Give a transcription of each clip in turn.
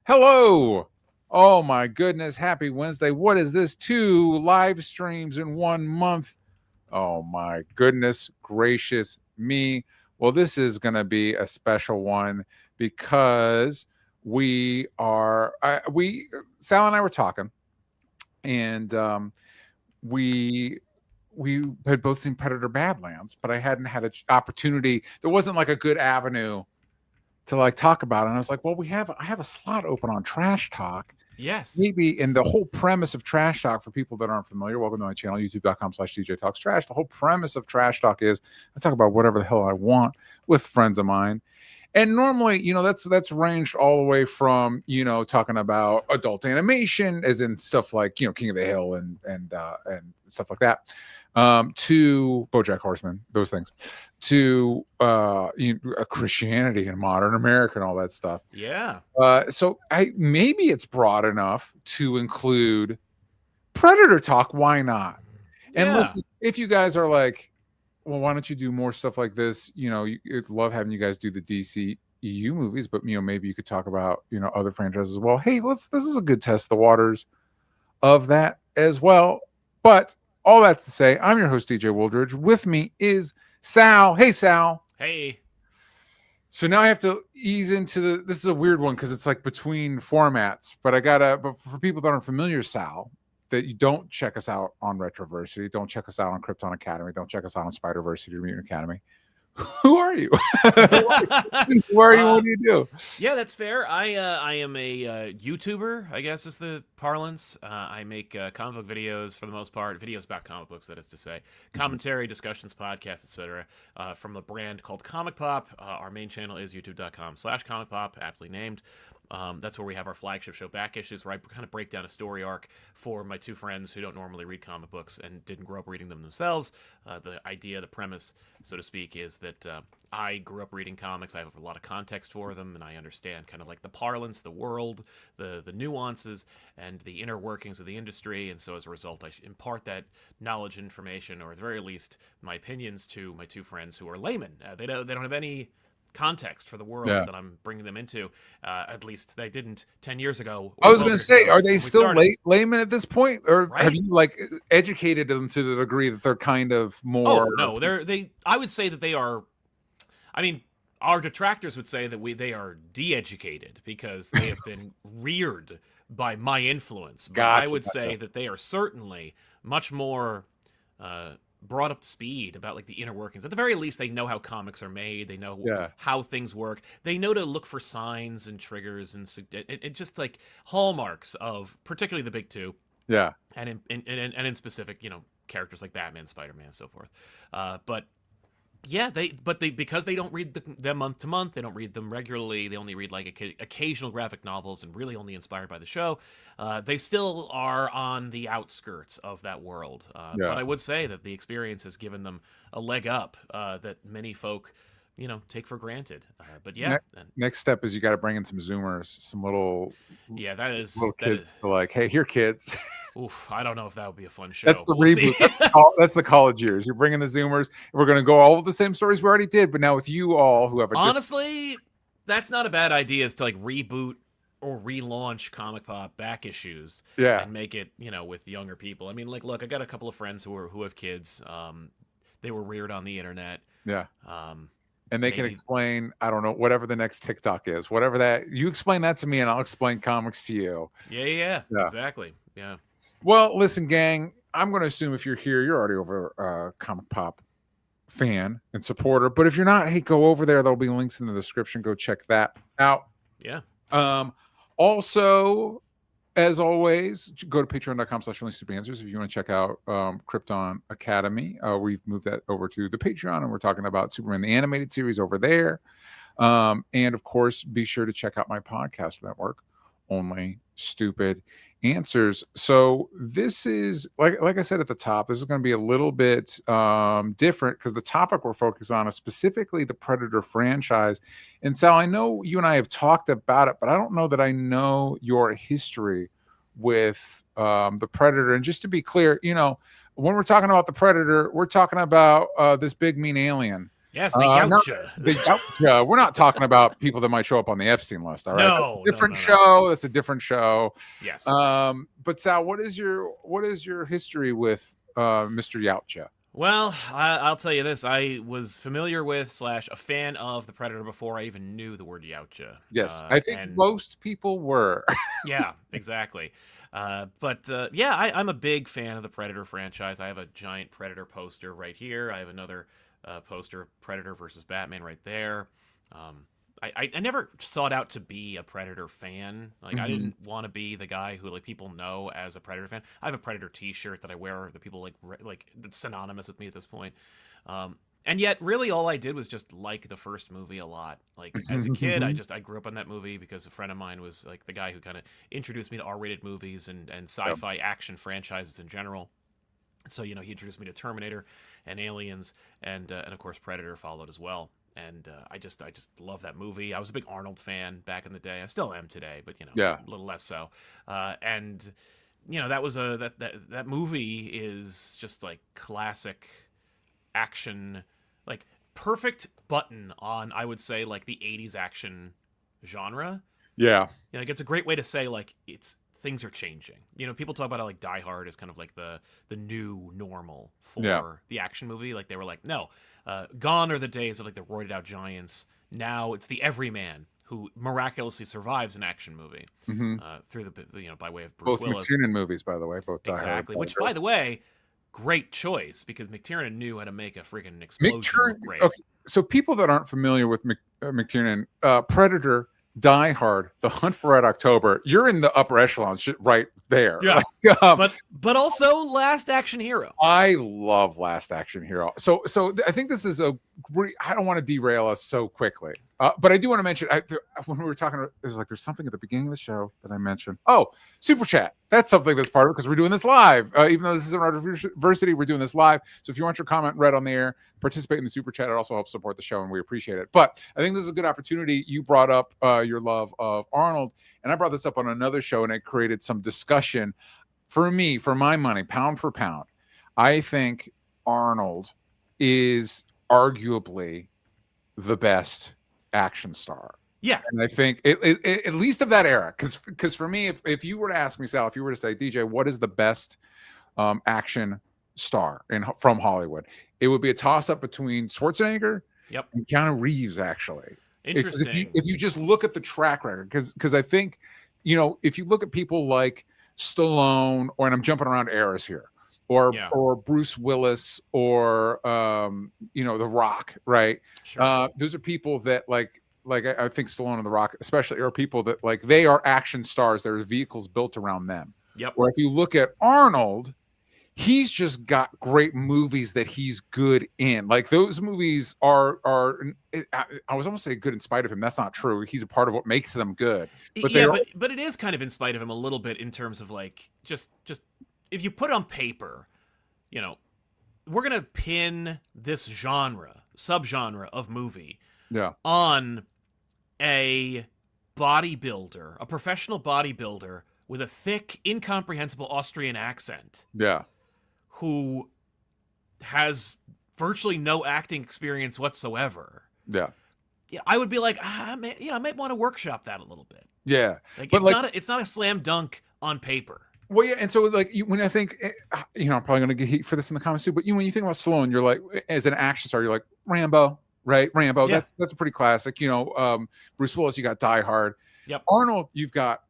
Hello. Oh my goodness. Happy Wednesday. What is this? 2 live streams in 1 month. Oh my goodness gracious me. Well, this is going to be a special one because Sal and I were talking, and we had both seen Predator Badlands, but I hadn't had an opportunity. There wasn't like a good avenue to like talk about it. And I was like, well, I have a slot open on Trash Talk. Yes. Maybe. And the whole premise of Trash Talk, for people that aren't familiar, welcome to my channel, youtube.com/DJ Talks Trash. The whole premise of Trash Talk is I talk about whatever the hell I want with friends of mine. And normally, that's ranged all the way from, talking about adult animation, as in stuff like, King of the Hill and stuff like that, to BoJack Horseman, those things, to Christianity and modern America and all that stuff. Yeah. So maybe it's broad enough to include Predator talk. Why not? And listen, if you guys are like, well, why don't you do more stuff like this? I'd love having you guys do the DC EU movies, but maybe you could talk about other franchises as well. Hey, this is a good test the waters of that as well. But all that to say, I'm your host, DJ Wooldridge. With me is Sal. Hey, Sal. Hey. So now I have to ease into this is a weird one because it's like between formats, but but for people that aren't familiar, Sal, that you don't check us out on Retroversity, don't check us out on Krypton Academy, don't check us out on Spider-Versity or Mutant Academy. Who are you? Who are you? What do you do? Yeah, that's fair. I am a YouTuber, I guess is the parlance. I make comic book videos for the most part, videos about comic books, that is to say, commentary, discussions, podcasts, etc. From the brand called Comic Pop. Our main channel is youtube.com/Comic Pop, aptly named. That's where we have our flagship show, Back Issues, where I kind of break down a story arc for my two friends who don't normally read comic books and didn't grow up reading them themselves. The idea, the premise, so to speak, is that I grew up reading comics. I have a lot of context for them, and I understand kind of like the parlance, the world, the nuances, and the inner workings of the industry. And so as a result, I impart that knowledge, information, or at the very least, my opinions to my two friends who are laymen. They don't have any context for the world that I'm bringing them into. At least they didn't 10 years ago. I was going to say, are they still laymen at this point, or have you like educated them to the degree that they're kind of more? Oh no, I would say that they are. I mean, our detractors would say that they are de-educated because they have been reared by my influence. But I would say that they are certainly much more brought up to speed about like the inner workings. At the very least, they know how comics are made. They know how things work. They know to look for signs and triggers and just like hallmarks of particularly the big two. Yeah, and in specific, characters like Batman, Spider-Man, so forth. But because they don't read them month to month, they don't read them regularly. They only read like occasional graphic novels and really only inspired by the show. They still are on the outskirts of that world. But I would say that the experience has given them a leg up that many folk, take for granted. But yeah, next step is you got to bring in some Zoomers, some little kids. Like, hey, here, kids. Oof, I don't know if that would be a fun show. That's the reboot. That's the college years. You're bringing the Zoomers. We're going to go all of the same stories we already did, but now with you all who have honestly, that's not a bad idea. Is to like reboot or relaunch Comic Pop Back Issues, and make it with younger people. I mean, like, look, I got a couple of friends who have kids. They were reared on the internet. Yeah. And they can explain, I don't know, whatever the next TikTok is, whatever that. You explain that to me, and I'll explain comics to you. Yeah. Exactly. Yeah. Well, listen, gang, I'm going to assume if you're here, you're already over Comic Pop fan and supporter. But if you're not, hey, go over there. There'll be links in the description. Go check that out. Yeah. Also, as always, go to patreon.com/onlystupid-answers if you want to check out Krypton Academy. We've moved that over to the Patreon, and we're talking about Superman the Animated Series over there. And, of course, be sure to check out my podcast network, Only Stupid Answers. So this is, like I said at the top, this is going to be a little bit different because the topic we're focused on is specifically the Predator franchise. And Sal, I know you and I have talked about it, but I don't know that I know your history with the Predator. And just to be clear, when we're talking about the Predator, we're talking about this big mean alien. Yes, the No, yautja. we're not talking about people that might show up on the Epstein list. All right, No, that's a different no. show. That's a different show. Yes. But Sal, what is your history with Mr. Yautja? Well, I'll tell you this. I was familiar with / a fan of the Predator before I even knew the word yautja. Yes, I think And most people were. yeah, exactly. But I'm a big fan of the Predator franchise. I have a giant Predator poster right here. I have another poster of Predator versus Batman right there. I never sought out to be a Predator fan. Like, I didn't want to be the guy who, like, people know as a Predator fan. I have a Predator T-shirt that I wear that people like that's synonymous with me at this point. And yet, really, all I did was just like the first movie a lot. Like, as a kid, I grew up on that movie because a friend of mine was like the guy who kind of introduced me to R-rated movies and sci-fi action franchises in general. So, he introduced me to Terminator and Aliens, and of course Predator followed as well. And I just love that movie. I was a big Arnold fan back in the day. I still am today, but a little less so. And that was that movie is just like classic action, like perfect button on, I would say, like the 80s action genre. Yeah. Like, it's a great way to say, like, things are changing. People talk about how, like, Die Hard is kind of like the new normal for the action movie. Like, they were like, no, gone are the days of, like, the roided out giants. Now it's the everyman who miraculously survives an action movie through by way of Bruce Willis. Both McTiernan movies, by the way, both Die exactly. Hard. Which, by the way, great choice, because McTiernan knew how to make a freaking explosion look great. Okay, so people that aren't familiar with McTiernan, Predator, Die Hard, The Hunt for Red October, you're in the upper echelon shit right there. Yeah. Like, but also Last Action Hero. I love Last Action Hero. So I think this is I don't want to derail us so quickly. But I do want to mention, when we were talking, there's something at the beginning of the show that I mentioned. Oh, Super Chat. That's something that's part of it because we're doing this live. Even though this is an university, we're doing this live. So if you want your comment read on the air, participate in the Super Chat. It also helps support the show, and we appreciate it. But I think this is a good opportunity. You brought up your love of Arnold, and I brought this up on another show, and it created some discussion. For me, for my money, pound for pound, I think Arnold is arguably the best action star. Yeah. And I think at least of that era, because for me, if you were to ask me, Sal, if you were to say, DJ, what is the best action star from Hollywood, it would be a toss-up between Schwarzenegger and Keanu Reeves, actually. Interesting. If you just look at the track record, because I think, if you look at people like Stallone, and I'm jumping around eras here, or Bruce Willis, or The Rock, right? Sure. Those are people that like I think Stallone and The Rock especially are people that, like, they are action stars. There's vehicles built around them. Yep. Or if you look at Arnold, he's just got great movies that he's good in. Like, those movies are I was almost saying good in spite of him. That's not true. He's a part of what makes them good. But but it is kind of in spite of him a little bit, in terms of, like, just if you put it on paper, we're gonna pin this subgenre of movie on a bodybuilder, a professional bodybuilder with a thick, incomprehensible Austrian accent. Yeah. Who has virtually no acting experience whatsoever. Yeah. Yeah, I would be like, I might want to workshop that a little bit. Yeah. Like, but it's not a slam dunk on paper. Well, yeah, and so, like, when I think, I'm probably going to get heat for this in the comments too, but when you think about Stallone, you're like, as an action star, you're like, Rambo, right? Rambo, that's a pretty classic. Bruce Willis, you got Die Hard. Yep. Arnold, you've got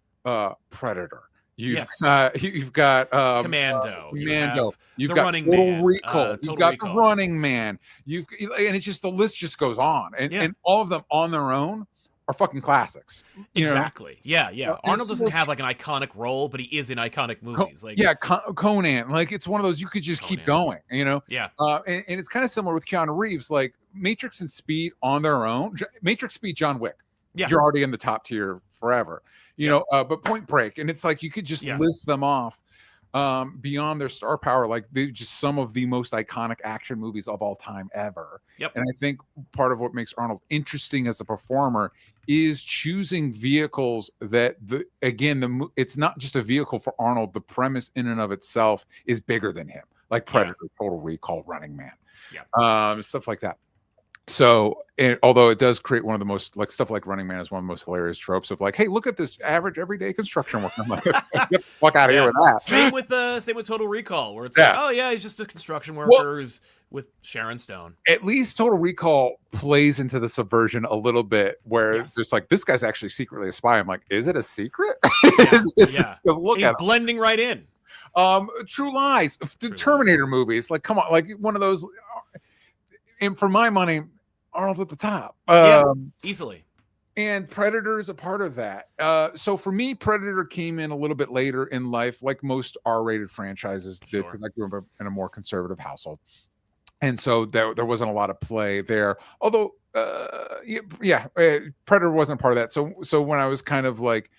Predator. You've got Commando. You've got Total Recall. You've got The Running Man. And it's just, the list just goes on, and all of them on their own are fucking classics. Exactly. Yeah. Arnold doesn't have, like, an iconic role, but he is in iconic movies. Conan. Like, it's one of those you could just keep going. Yeah. And it's kind of similar with Keanu Reeves. Like, Matrix and Speed on their own. Matrix, Speed, John Wick. Yeah. You're already in the top tier forever. But Point Break, and it's like you could just list them off beyond their star power. Like, they're just some of the most iconic action movies of all time ever. Yep. And I think part of what makes Arnold interesting as a performer is choosing vehicles that, it's not just a vehicle for Arnold. The premise in and of itself is bigger than him, like Predator, Total Recall, Running Man, stuff like that. So, although it does create one of the most like stuff like Running Man is one of the most hilarious tropes of like, hey, look at this average everyday construction worker. I'm like, get the fuck out of here with that. Same with Total Recall, where it's Yeah. like, oh yeah, he's just a construction worker who's with Sharon Stone. At least Total Recall plays into the subversion a little bit, where it's just like this guy's actually secretly a spy. I'm like, is it a secret? Look at him. Blending right in. True Lies, the Terminator movies, like come on, like one of those. And for my money, Arnold's at the top. Easily. And Predator is a part of that. So for me, Predator came in a little bit later in life, like most R-rated franchises did, because I grew up in a more conservative household. And so there wasn't a lot of play there. Although, Predator wasn't a part of that. So when I was kind of like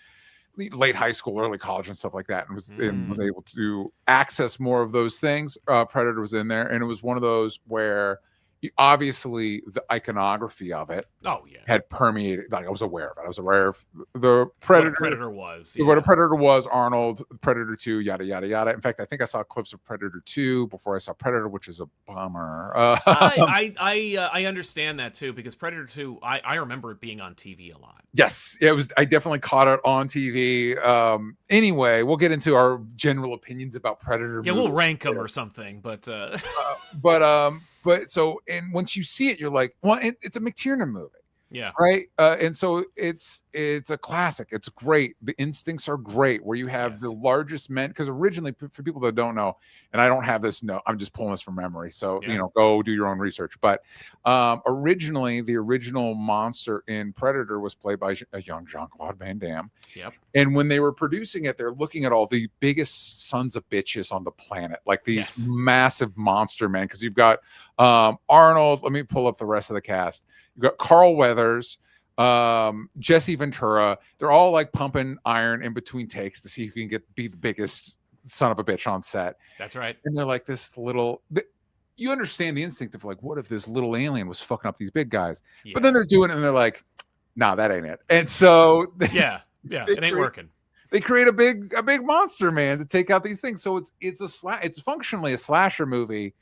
late high school, early college and stuff like that, and was able to access more of those things, Predator was in there. And it was one of those where obviously the iconography of it had permeated. Like I was aware of it. I was aware of the Predator. What a Predator was. What a Predator was, Arnold, Predator 2, yada, yada, yada. In fact, I think I saw clips of Predator 2 before I saw Predator, which is a bummer. I understand that too, because Predator 2, I remember it being on TV a lot. Yes, it was. I definitely caught it on TV. Anyway, we'll get into our general opinions about Predator. Yeah, we'll rank them or something, but so, and once you see it, you're like, well, it's a McTiernan movie. Yeah. Right. And so it's a classic. It's great. The instincts are great, where you have the largest men. Because originally, for people that don't know, and I don't have this, I'm just pulling this from memory. So, go do your own research. But originally, the original monster in Predator was played by a young Jean-Claude Van Damme. Yep. And when they were producing it, they're looking at all the biggest sons of bitches on the planet, like these massive monster men. Because you've got Arnold. Let me pull up the rest of the cast. You've got Carl Weathers, Jesse Ventura. They're all like pumping iron in between takes to see who can be the biggest son of a bitch on set. That's right. And they're like this little. You understand the instinct of like, what if this little alien was fucking up these big guys? Yeah. But then they're doing it, and they're like, nah, that ain't it. And so it ain't working. They create a big monster man to take out these things. So it's functionally a slasher movie.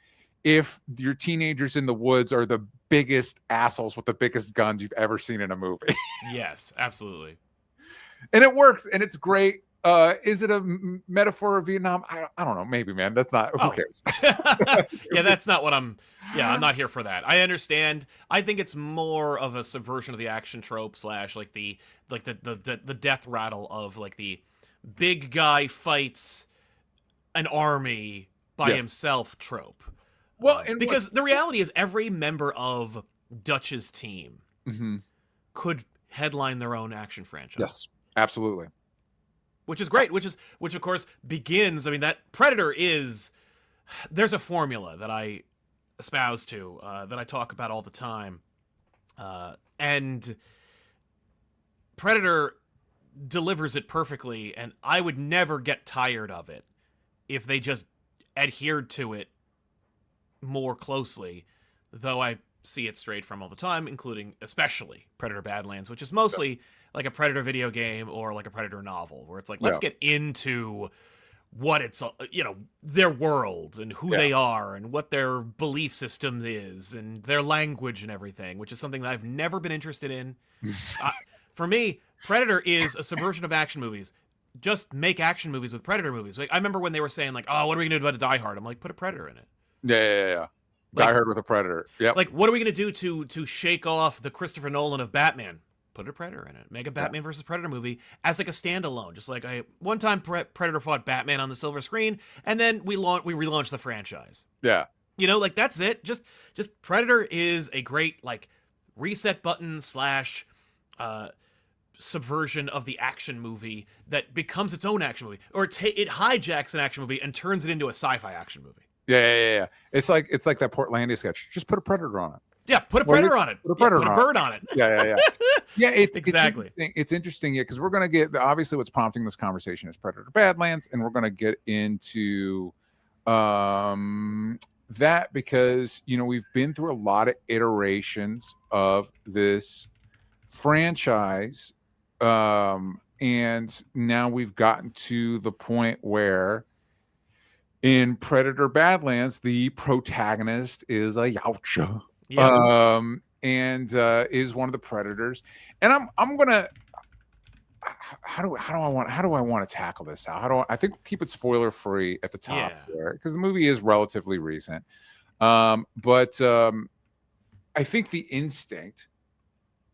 If your teenagers in the woods are the biggest assholes with the biggest guns you've ever seen in a movie. Yes, absolutely. And it works, and it's great. Is it a metaphor of Vietnam? I don't know. Maybe, man. That's not. Who cares? That's not what I'm not here for that. I understand. I think it's more of a subversion of the action trope / like the death rattle of like the big guy fights an army by himself trope. Well, because the reality is every member of Dutch's team could headline their own action franchise. Yes, absolutely. Which is great, which of course begins, I mean, that Predator there's a formula that I espouse to, that I talk about all the time. And Predator delivers it perfectly, and I would never get tired of it if they just adhered to it more closely, though I see it strayed from all the time, including especially Predator Badlands, which is mostly like a Predator video game or like a Predator novel, where it's like, let's get into what it's, their world and who they are and what their belief system is and their language and everything, which is something that I've never been interested in. For me, Predator is a subversion of action movies. Just make action movies with Predator movies. Like, I remember when they were saying like, oh, what are we going to do about a Die Hard? I'm like, put a Predator in it. Yeah. Die Hard with a Predator. Yeah. Like, what are we going to do to shake off the Christopher Nolan of Batman? Put a Predator in it. Make a Batman versus Predator movie as like a standalone. Just like one time Predator fought Batman on the silver screen, and then we relaunched the franchise. Yeah. Like that's it. Just Predator is a great like reset button / subversion of the action movie that becomes its own action movie, or it hijacks an action movie and turns it into a sci-fi action movie. Yeah. It's like that Portlandia sketch. Just put a Predator on it. Yeah, put a Predator on it. Put a Predator put a bird on it. Yeah. Yeah, exactly. It's interesting, because we're going to get, obviously what's prompting this conversation is Predator Badlands, and we're going to get into that because, we've been through a lot of iterations of this franchise, and now we've gotten to the point where in Predator Badlands, the protagonist is a yautja. Yeah. and is one of the predators. And I'm gonna how do I want to tackle this? I think we'll keep it spoiler free at the top there, because the movie is relatively recent. But I think the instinct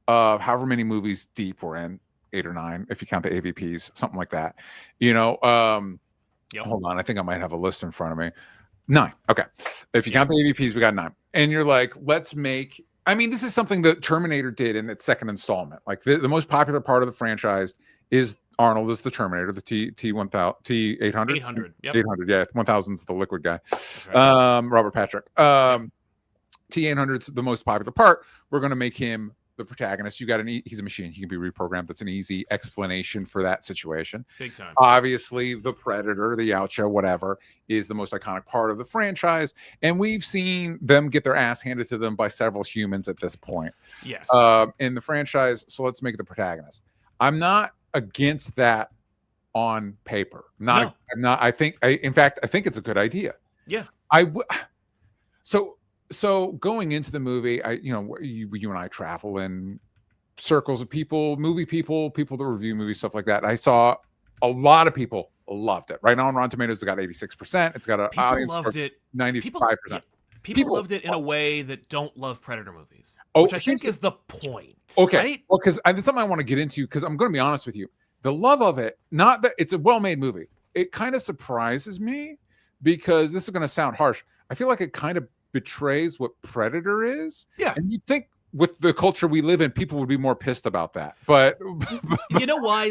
of however many movies deep we're in, 8 or 9, if you count the AVPs, something like that. Hold on, I think I might have a list in front of me. 9. Okay. If you count the AVPs, we got 9. And you're like, let's make. I mean, this is something that Terminator did in its second installment. Like the most popular part of the franchise is Arnold is the Terminator, the T-800. T-800, yep. 800, yeah. 1000's the liquid guy. Right. Robert Patrick. T-800's the most popular part. We're going to make him the protagonist. He's a machine. He can be reprogrammed. That's an easy explanation for that situation. Big time. Obviously, the Predator, the yautja, whatever, is the most iconic part of the franchise, and we've seen them get their ass handed to them by several humans at this point. Yes. In the franchise, so let's make it the protagonist. I'm not against that on paper. I'm not. In fact, I think it's a good idea. Yeah. So going into the movie, you and I travel in circles of people that review movies, stuff like that. I saw a lot of people loved it. Right now on Rotten Tomatoes, it got 86%. It's got an audience loved score it. 95%. People loved it in a way that don't love Predator movies, Oh, which I think is the point. Okay. Right? Well, because it's something I want to get into, because I'm going to be honest with you. The love of it, not that it's a well-made movie. It kind of surprises me, because this is going to sound harsh. I feel like it kind of betrays what Predator is. Yeah. And you'd think with the culture we live in, people would be more pissed about that. But you know why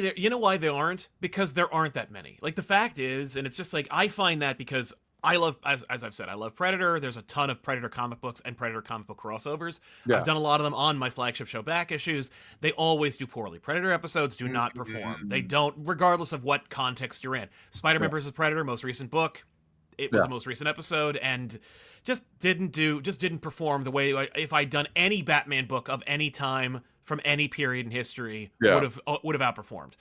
they aren't? Because there aren't that many. Like, the fact is, and it's just like, I find that because I love, as I've said, I love Predator. There's a ton of Predator comic books and Predator comic book crossovers. Yeah. I've done a lot of them on my flagship show Back Issues. They always do poorly. Predator episodes do not perform. They don't, regardless of what context you're in. Spider-Man vs. Predator, most recent book. It was the most recent episode, and just didn't perform the way if I'd done any Batman book of any time from any period in history would have outperformed.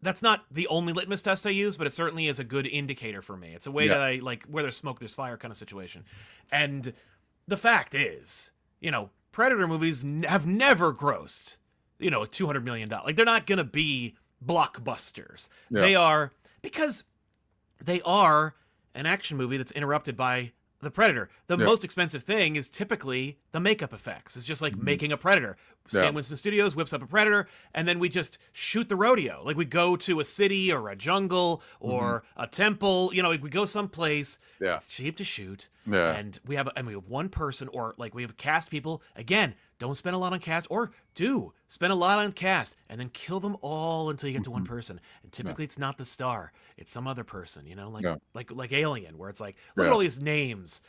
That's not the only litmus test I use, but it certainly is a good indicator for me. It's a way that I like, where there's smoke, there's fire kind of situation. And the fact is, Predator movies have never grossed, $200 million. Like, they're not going to be blockbusters. Yeah. They are, because they are an action movie that's interrupted by the Predator. The most expensive thing is typically the makeup effects. It's just like making a Predator. Stan Winston Studios whips up a Predator, and then we just shoot the rodeo. Like, we go to a city or a jungle or a temple. Like, we go someplace. Yeah. It's cheap to shoot. Yeah. And we have one person, or like we have cast people. Again, don't spend a lot on cast, or do spend a lot on cast and then kill them all until you get to one person. And typically it's not the star. It's some other person, like Alien, where it's like, look at all these names.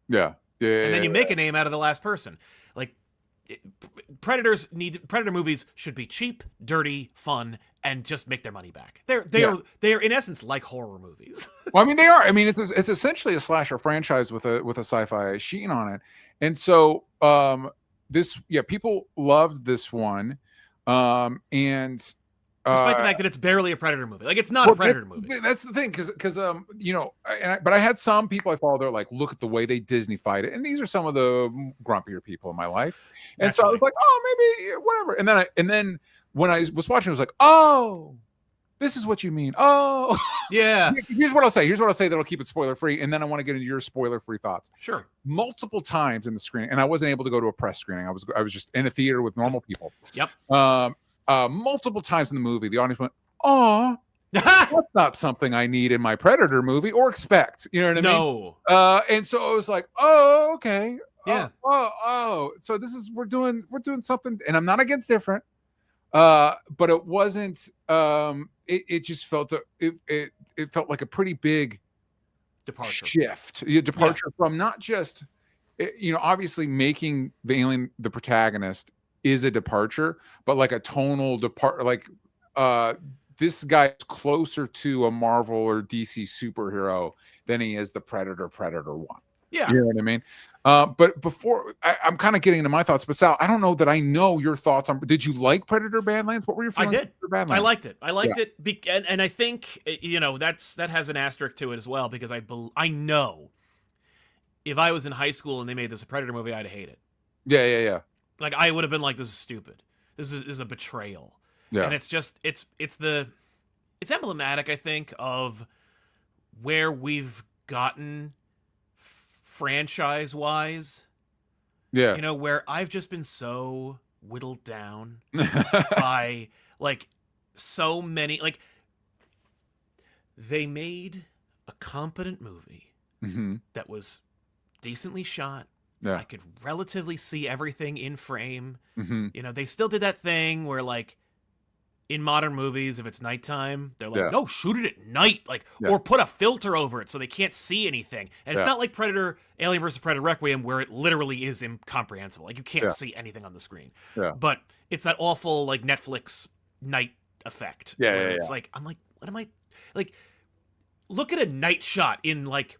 Yeah. And then you make a name out of the last person. Like, Predator movies should be cheap, dirty, fun, and just make their money back. They are in essence like horror movies. Well, I mean, they are. I mean, it's essentially a slasher franchise with a sci-fi sheen on it. And so people loved this one. And despite the fact that it's barely a Predator movie. Like, it's not a Predator movie. That's the thing, because but I had some people I follow, they're like, look at the way they Disney-fied it. And these are some of the grumpier people in my life. And naturally. So I was like, oh, maybe whatever. And then when I was watching, I was like, oh, this is what you mean. Oh, yeah. Here's what I'll say. That'll keep it spoiler-free. And then I want to get into your spoiler-free thoughts. Sure. Multiple times in the screening, and I wasn't able to go to a press screening. I was just in a theater with normal people. Yep. Multiple times in the movie, the audience went, "Oh, that's not something I need in my Predator movie or expect." You know what I mean? No. And so I was like, "Oh, okay, yeah, oh." So this is we're doing something, and I'm not against different, but it wasn't. It just felt it felt like a pretty big departure from not just obviously making the alien the protagonist is a departure, but like a tonal like this guy's closer to a Marvel or DC superhero than he is the Predator 1. Yeah. You know what I mean? But before I'm kind of getting into my thoughts, but Sal, I don't know that I know your thoughts on, did you like Predator Badlands? What were your feelings? I did. I liked it. And I think, that has an asterisk to it as well, because I know if I was in high school and they made this a Predator movie, I'd hate it. Yeah. Like, I would have been like, this is stupid. This is a betrayal. Yeah. And it's just it's emblematic, I think, of where we've gotten franchise wise. Yeah. You know, where I've just been so whittled down by like so many, like, they made a competent movie that was decently shot. Yeah. I could relatively see everything in frame. Mm-hmm. You know, they still did that thing where, like, in modern movies, if it's nighttime, they're like, no, shoot it at night, like, or put a filter over it so they can't see anything. And it's not like Alien vs. Predator Requiem, where it literally is incomprehensible. Like, you can't see anything on the screen. Yeah. But it's that awful, like, Netflix night effect. It's like, I'm like, what am I, like, look at a night shot in, like,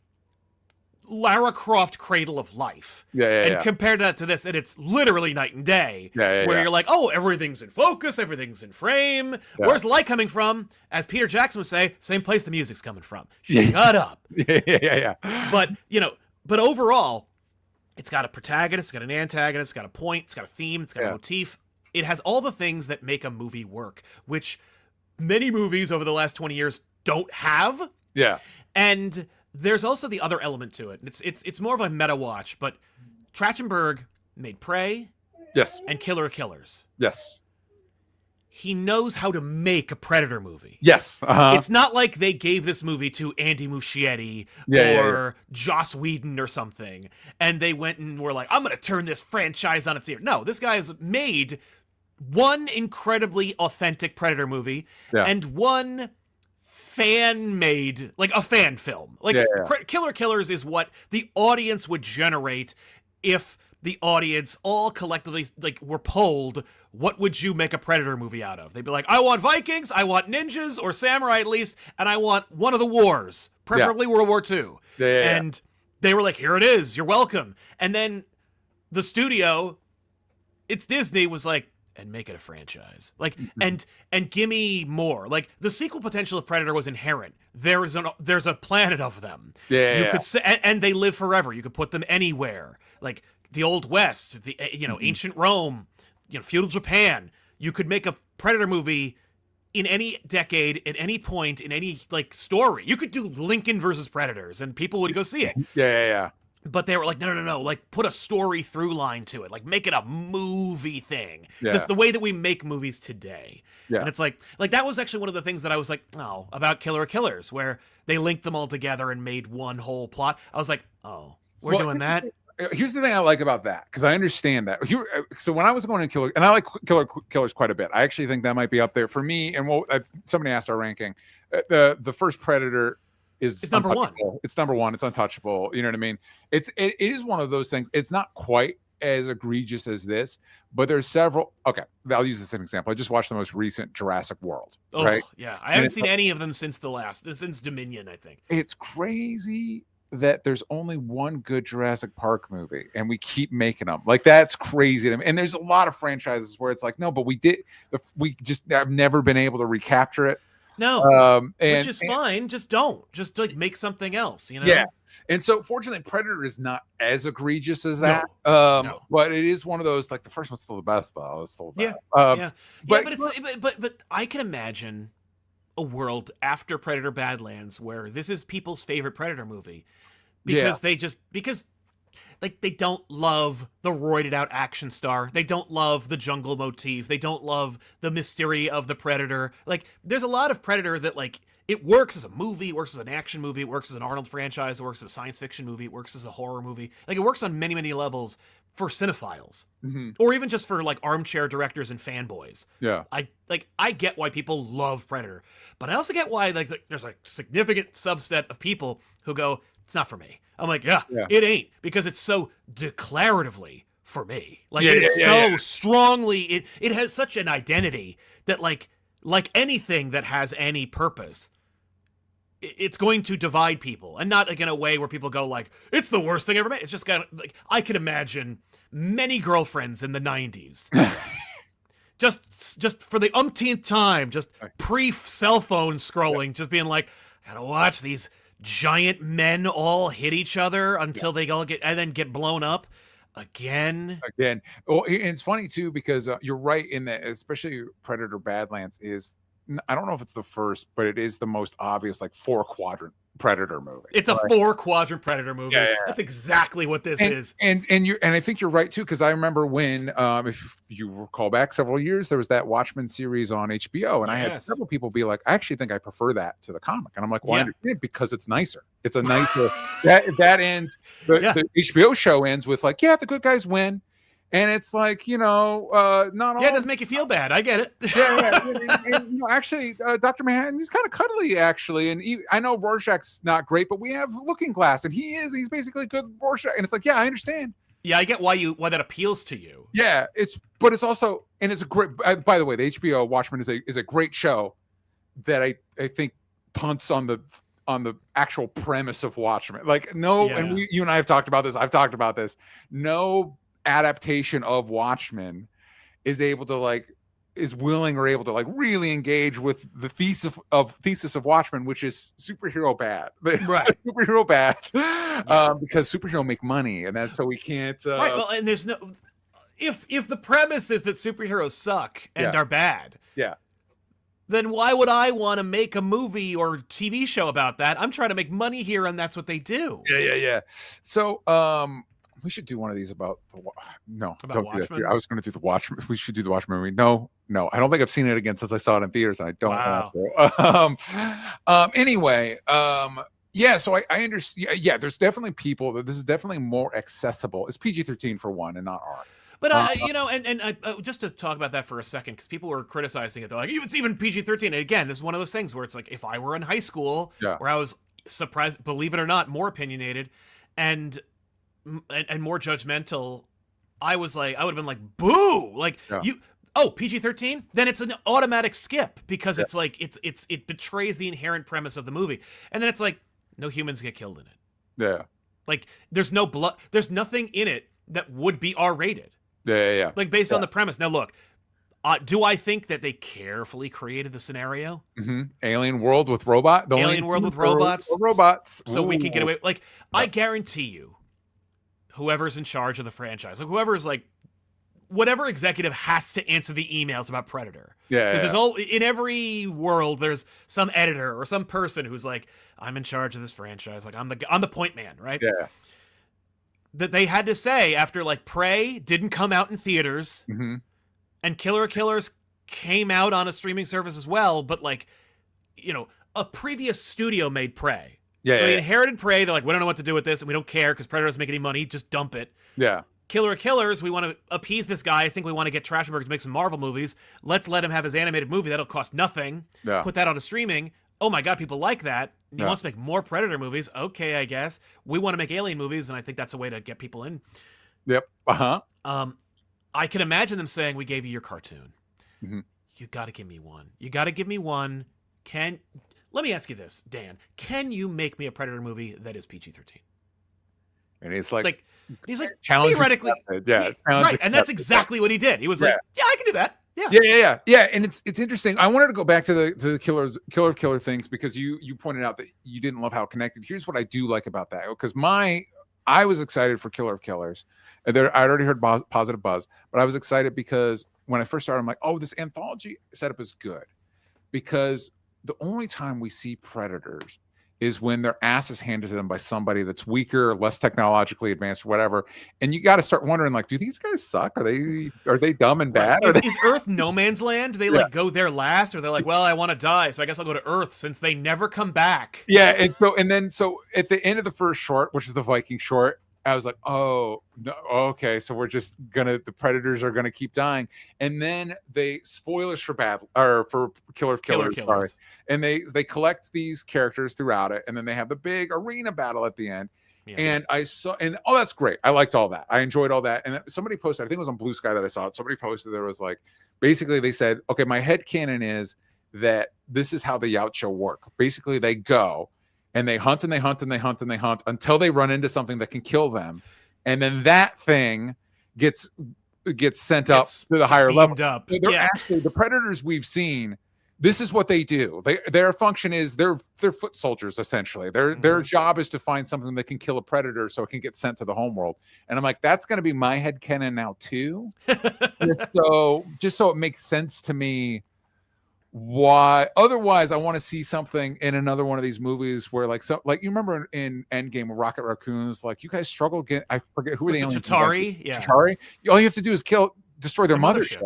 Lara Croft Cradle of Life. And compare that to this, and it's literally night and day. Where you're like, oh, everything's in focus, everything's in frame. Where's the light coming from? As Peter Jackson would say, same place the music's coming from. Shut up. But, you know, but overall, it's got a protagonist, it's got an antagonist, it's got a point, it's got a theme, it's got a motif. It has all the things that make a movie work, which many movies over the last 20 years don't have. And there's also the other element to it. It's more of a meta watch, but Trachtenberg made Prey, and Killer of Killers. He knows how to make a Predator movie. It's not like they gave this movie to Andy Muschietti or Joss Whedon or something, and they went and were like, I'm going to turn this franchise on its ear. No, this guy's made one incredibly authentic Predator movie and one fan-made, like a fan film. Like, Killer Killers is what the audience would generate if the audience all collectively, like, were polled, what would you make a Predator movie out of? They'd be like, I want Vikings, I want ninjas, or samurai at least, and I want one of the wars, preferably World War II. And they were like, here it is, you're welcome. And then the studio, it's Disney, was like, and make it a franchise, like, and gimme more. Like, the sequel potential of Predator was inherent. There's a planet of them. You could say, and they live forever. You could put them anywhere, like the Old West, the ancient Rome, feudal Japan. You could make a Predator movie in any decade, at any point, in any, like, story. You could do Lincoln versus Predators, and people would go see it. But they were like, no, like, put a story through line to it. Like, make it a movie thing. That's the way that we make movies today. And it's like that was actually one of the things that I was like, oh, about Killer of Killers, where they linked them all together and made one whole plot. I was like, oh, we're doing that? Here's the thing I like about that, because I understand that. So when I was going to Killer, and I like Killers quite a bit. I actually think that might be up there for me. And somebody asked our ranking. The first Predator it's number one. It's number one. It's untouchable. You know what I mean? It is one of those things. It's not quite as egregious as this, but there's several. Okay, I'll use this as an example. I just watched the most recent Jurassic World. Right? Yeah, I haven't seen any of them since Dominion, I think. It's crazy that there's only one good Jurassic Park movie, and we keep making them. Like, that's crazy to me. And there's a lot of franchises where it's like, no, but we just have never been able to recapture it. No, which is fine. Just don't. Just, like, make something else, Yeah. And so, fortunately, Predator is not as egregious as that. No. But it is one of those, like, the first one's still the best, though. It's still the best. But I can imagine a world after Predator Badlands where this is people's favorite Predator movie because they don't love the roided out action star. They don't love the jungle motif. They don't love the mystery of the Predator. Like, there's a lot of Predator that, like, it works as a movie, it works as an action movie, it works as an Arnold franchise, it works as a science fiction movie, it works as a horror movie. Like, it works on many, many levels for cinephiles. Or even just for, like, armchair directors and fanboys. I get why people love Predator. But I also get why, like there's a significant subset of people who go, it's not for me. I'm like, it ain't, because it's so declaratively for me. Like, it is so strongly, it has such an identity that, like anything that has any purpose, it's going to divide people, and not, like, in a way where people go like, it's the worst thing ever made. It's just kind of like, I could imagine many girlfriends in the 90s just for the umpteenth time, just pre cell phone scrolling, just being like, I gotta watch these giant men all hit each other until they all get blown up again. Well, and it's funny too because you're right in that, especially Predator Badlands is. I don't know if it's the first, but it is the most obvious, like 4-quadrant Predator movie. It's a 4-quadrant Predator movie. Yeah. That's exactly what this is. And I think you're right too, because I remember when, if you recall back several years, there was that Watchmen series on HBO, and I had several people be like, I actually think I prefer that to the comic, and I'm like, well, I understand, because it's nicer. It's a nicer that ends. The HBO show ends with like, the good guys win. And it's like, not all. Yeah, it doesn't make you feel bad. I get it. And actually, Dr. Manhattan, he's kind of cuddly, actually. And I know Rorschach's not great, but we have Looking Glass, and he's basically a good Rorschach. And it's like, I understand. Yeah, I get why that appeals to you. Yeah, it's also, and it's a great. By the way, the HBO Watchmen is a great show that I think punts on the actual premise of Watchmen. Like, and you and I have talked about this. I've talked about this. No adaptation of Watchmen is willing or able to like really engage with the thesis of Watchmen, which is superhero bad, right? Superhero bad, because superhero make money, and that's so we can't. Right. Well, and there's no if the premise is that superheroes suck and are bad, then why would I want to make a movie or TV show about that? I'm trying to make money here, and that's what they do. Yeah. So, we should do one of these about Watchmen. I was going to do the Watchmen. We should do the Watchmen movie. No, I don't think I've seen it again since I saw it in theaters, and I don't want to. Anyway, so I understand. Yeah, there's definitely people that this is definitely more accessible. It's PG-13 for one, and not R. But just to talk about that for a second, because people were criticizing it, they're like, it's even PG-13. And again, this is one of those things where it's like, if I were in high school, where I was surprised, believe it or not, more opinionated, and more judgmental, I would have been like, boo, like PG-13, then it's an automatic skip, because it's like it betrays the inherent premise of the movie, and then it's like no humans get killed in it. Like there's no blood, there's nothing in it that would be R-rated. Like based on the premise. Now look, do I think that they carefully created the scenario? Alien world with robots. So we can get away. Like I guarantee you, whoever's in charge of the franchise, like whoever's like, whatever executive has to answer the emails about Predator. Because there's in every world, there's some editor or some person who's like, I'm in charge of this franchise. Like I'm the point man, right? Yeah. That they had to say after like Prey didn't come out in theaters, and Killer Killers came out on a streaming service as well, but like, a previous studio made Prey. So they inherited Prey. They're like, we don't know what to do with this, and we don't care because Predator doesn't make any money. Just dump it. Yeah. Killer Killers, we want to appease this guy. I think we want to get Trashberg to make some Marvel movies. Let's let him have his animated movie. That'll cost nothing. Put that on a streaming. Oh my God, people like that. And he wants to make more Predator movies. Okay, I guess. We want to make Alien movies, and I think that's a way to get people in. Yep. I can imagine them saying, we gave you your cartoon. You got to give me one. You got to give me one. Let me ask you this, Dan. Can you make me a Predator movie that is PG-13? And he's like theoretically, right? And that's exactly what he did. He was like, I can do that. Yeah. And it's interesting. I wanted to go back to the killer things, because you pointed out that you didn't love how connected. Here's what I do like about that, because I was excited for Killer of Killers. I'd already heard positive buzz, but I was excited because when I first started, I'm like, oh, this anthology setup is good, because the only time we see predators is when their ass is handed to them by somebody that's weaker, less technologically advanced, or whatever. And you got to start wondering, like, do these guys suck? Are they dumb and bad? Is Earth no man's land? Do they like go there last, or they're like, well, I want to die, so I guess I'll go to Earth, since they never come back. Yeah, and so at the end of the first short, which is the Viking short, I was like, oh, no, okay, so the predators are gonna keep dying, and then spoilers for Killer of Killers. Sorry. And they collect these characters throughout it, and then they have the big arena battle at the end. Yeah. And I saw, and that's great. I liked all that. I enjoyed all that. And somebody posted, I think it was on Blue Sky that I saw it. Somebody posted, there was like, basically they said, okay, my headcanon is that this is how the yautja work. Basically, they go and they hunt and they hunt and they hunt and they hunt until they run into something that can kill them. And then that thing gets sent up to the higher level. Up. So they're actually, the predators we've seen this is what they do. Their function is they're foot soldiers essentially. Their job is to find something that can kill a predator so it can get sent to the homeworld. And I'm like, that's going to be my headcanon now too. just so it makes sense to me. Why? Otherwise, I want to see something in another one of these movies where, like, you remember in Endgame with Rocket Raccoons, like, you guys struggle getting. I forget who are the aliens. Chitauri, yeah. Chitauri. All you have to do is destroy their mothership.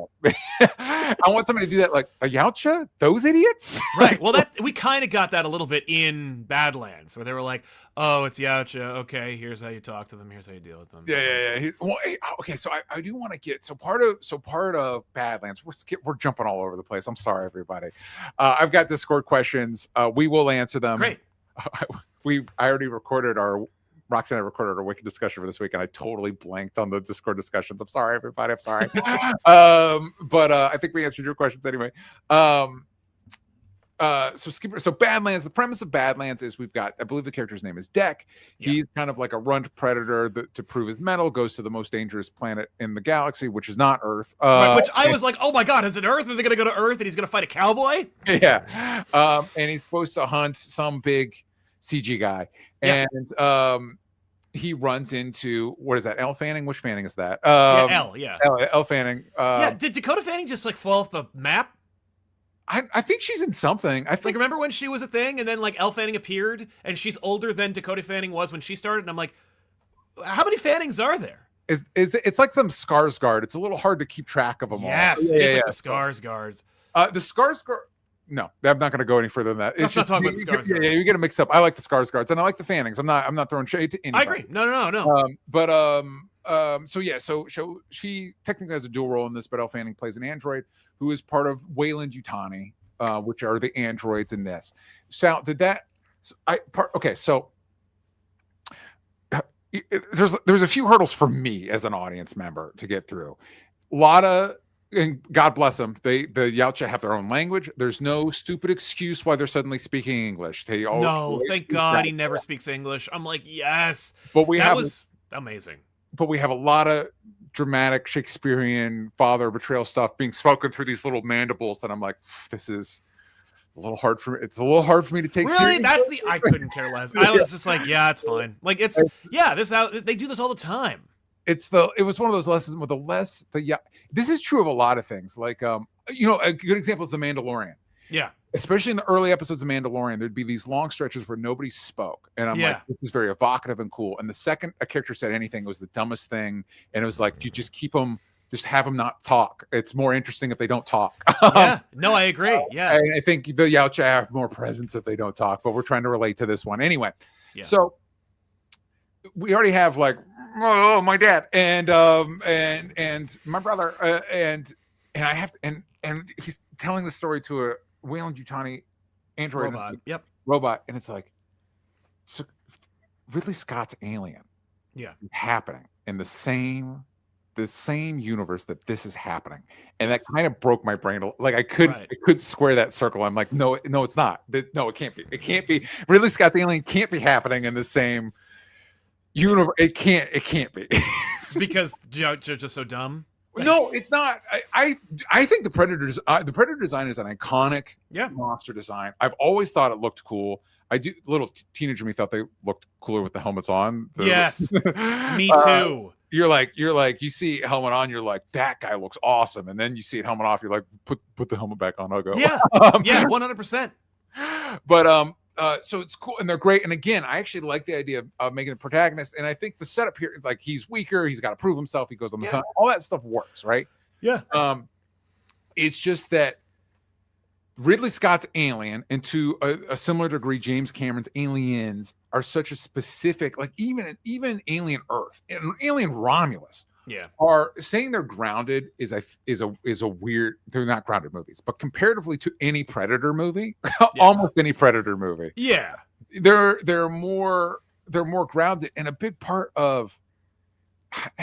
I want somebody to do that, like a yautja. Those idiots, right? Well, we kind of got that a little bit in Badlands, where they were like, "Oh, it's yautja. Okay, here's how you talk to them. Here's how you deal with them." Yeah. Well, okay. So I do want to get part of Badlands. We're jumping all over the place. I'm sorry, everybody. I've got Discord questions. We will answer them. Great. I already recorded Roxanne and I recorded our Wicked discussion for this week, and I totally blanked on the Discord discussions. I'm sorry, everybody. I'm sorry. But I think we answered your questions anyway. So Badlands, the premise of Badlands is we've got, I believe the character's name is Deck. Yeah. He's kind of like a runt predator that, to prove his mettle, goes to the most dangerous planet in the galaxy, which is not Earth. Right, which I was like, oh my God, is it Earth? Are they going to go to Earth and he's going to fight a cowboy? Yeah. And he's supposed to hunt some big CG guy. Yeah. And he runs into, what is that? Elle Fanning? Which Fanning is that? Elle, yeah. Elle Fanning. Yeah, did Dakota Fanning just like fall off the map? I think she's in something. I think, like, remember when she was a thing and then like Elle Fanning appeared and she's older than Dakota Fanning was when she started, and I'm like, how many Fannings are there? It's like some Skarsgård. It's a little hard to keep track of them all. Yes, it's like the Skarsgårds. The Skarsgård. No, I'm not going to go any further than that. Let's not talk about the Skarsgårds. Yeah, you get them mixed up. I like the Skarsgårds and I like the Fannings. I'm not throwing shade to anybody. I agree. No. So she technically has a dual role in this, but Elle Fanning plays an android who is part of Weyland Yutani, which are the androids in this. Sal, did that? So there's a few hurdles for me as an audience member to get through. A lot of, and God bless them, the yautja have their own language. There's no stupid excuse why they're suddenly speaking English. Thank God he never speaks English. I'm like, yes, but that was amazing. But we have a lot of dramatic Shakespearean father betrayal stuff being spoken through these little mandibles, and I'm like, this is a little hard for me. It's a little hard for me to take. Really, seriously. I couldn't care less. I was just like, yeah, it's fine. Like they do this all the time. It was one of those lessons with this is true of a lot of things. Like, a good example is The Mandalorian. Yeah. Especially in the early episodes of Mandalorian, there'd be these long stretches where nobody spoke. And I'm like, this is very evocative and cool. And the second a character said anything, it was the dumbest thing. And it was like, you just have them not talk. It's more interesting if they don't talk. Yeah. No, I agree. Yeah. I think the yautja have more presence if they don't talk, but we're trying to relate to this one. Anyway. Yeah. So we already have like, oh, my dad and my brother and I have and he's telling the story to a Weyland Yutani android robot, and it's like, so Ridley Scott's Alien, happening in the same universe that this is happening, and that kind of broke my brain. Like I could square that circle. I'm like, no, it's not. No, it can't be. Ridley Scott's Alien can't be happening in the same universe. It can't be because you're just so dumb. No, it's not. I think the Predator design is an iconic monster design. I've always thought it looked cool. Little teenager me thought they looked cooler with the helmets on. Yes, me too. You're like, you see helmet on, you're like, that guy looks awesome, and then you see it helmet off, you're like, put the helmet back on. I'll go. Yeah, 100%. But so it's cool and they're great. And again, I actually like the idea of making the protagonist. And I think the setup here, like he's weaker, he's got to prove himself. He goes on the sun. All that stuff works, right? Yeah. It's just that Ridley Scott's Alien, and to a similar degree, James Cameron's Aliens are such a specific, like even Alien Earth and Alien Romulus. Yeah, are saying they're grounded is a weird. They're not grounded movies, but comparatively to any Predator movie, almost any Predator movie, they're more grounded. And a big part of,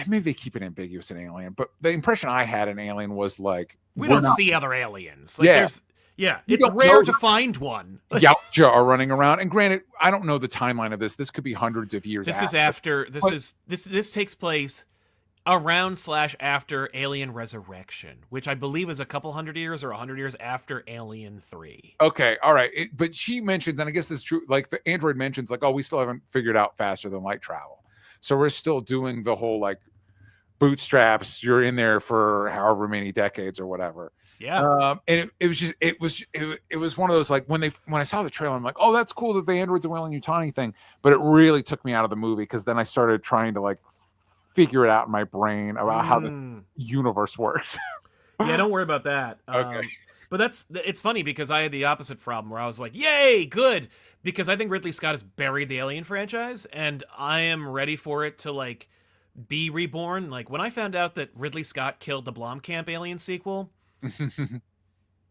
maybe they keep it ambiguous in Alien, but the impression I had in Alien was like we don't see other aliens. Like it's rare to find one. Yautja are running around, and granted, I don't know the timeline of this. This could be hundreds of years. This takes place around / after Alien Resurrection, which I believe is a couple hundred years or 100 years after Alien 3. Okay, all right. But she mentions, and I guess this is true, like the android mentions, like, oh, we still haven't figured out faster than light travel. So we're still doing the whole like bootstraps. You're in there for however many decades or whatever. Yeah. And it was one of those, like, when I saw the trailer, I'm like, oh, that's cool that the androids are Weyland-Yutani thing. But it really took me out of the movie, because then I started trying to like figure it out in my brain about how the universe works. Yeah, don't worry about that. Okay. But it's funny, because I had the opposite problem where I was like, yay, good, because I think Ridley Scott has buried the Alien franchise, and I am ready for it to like be reborn. Like, when I found out that Ridley Scott killed the Blomkamp Alien sequel,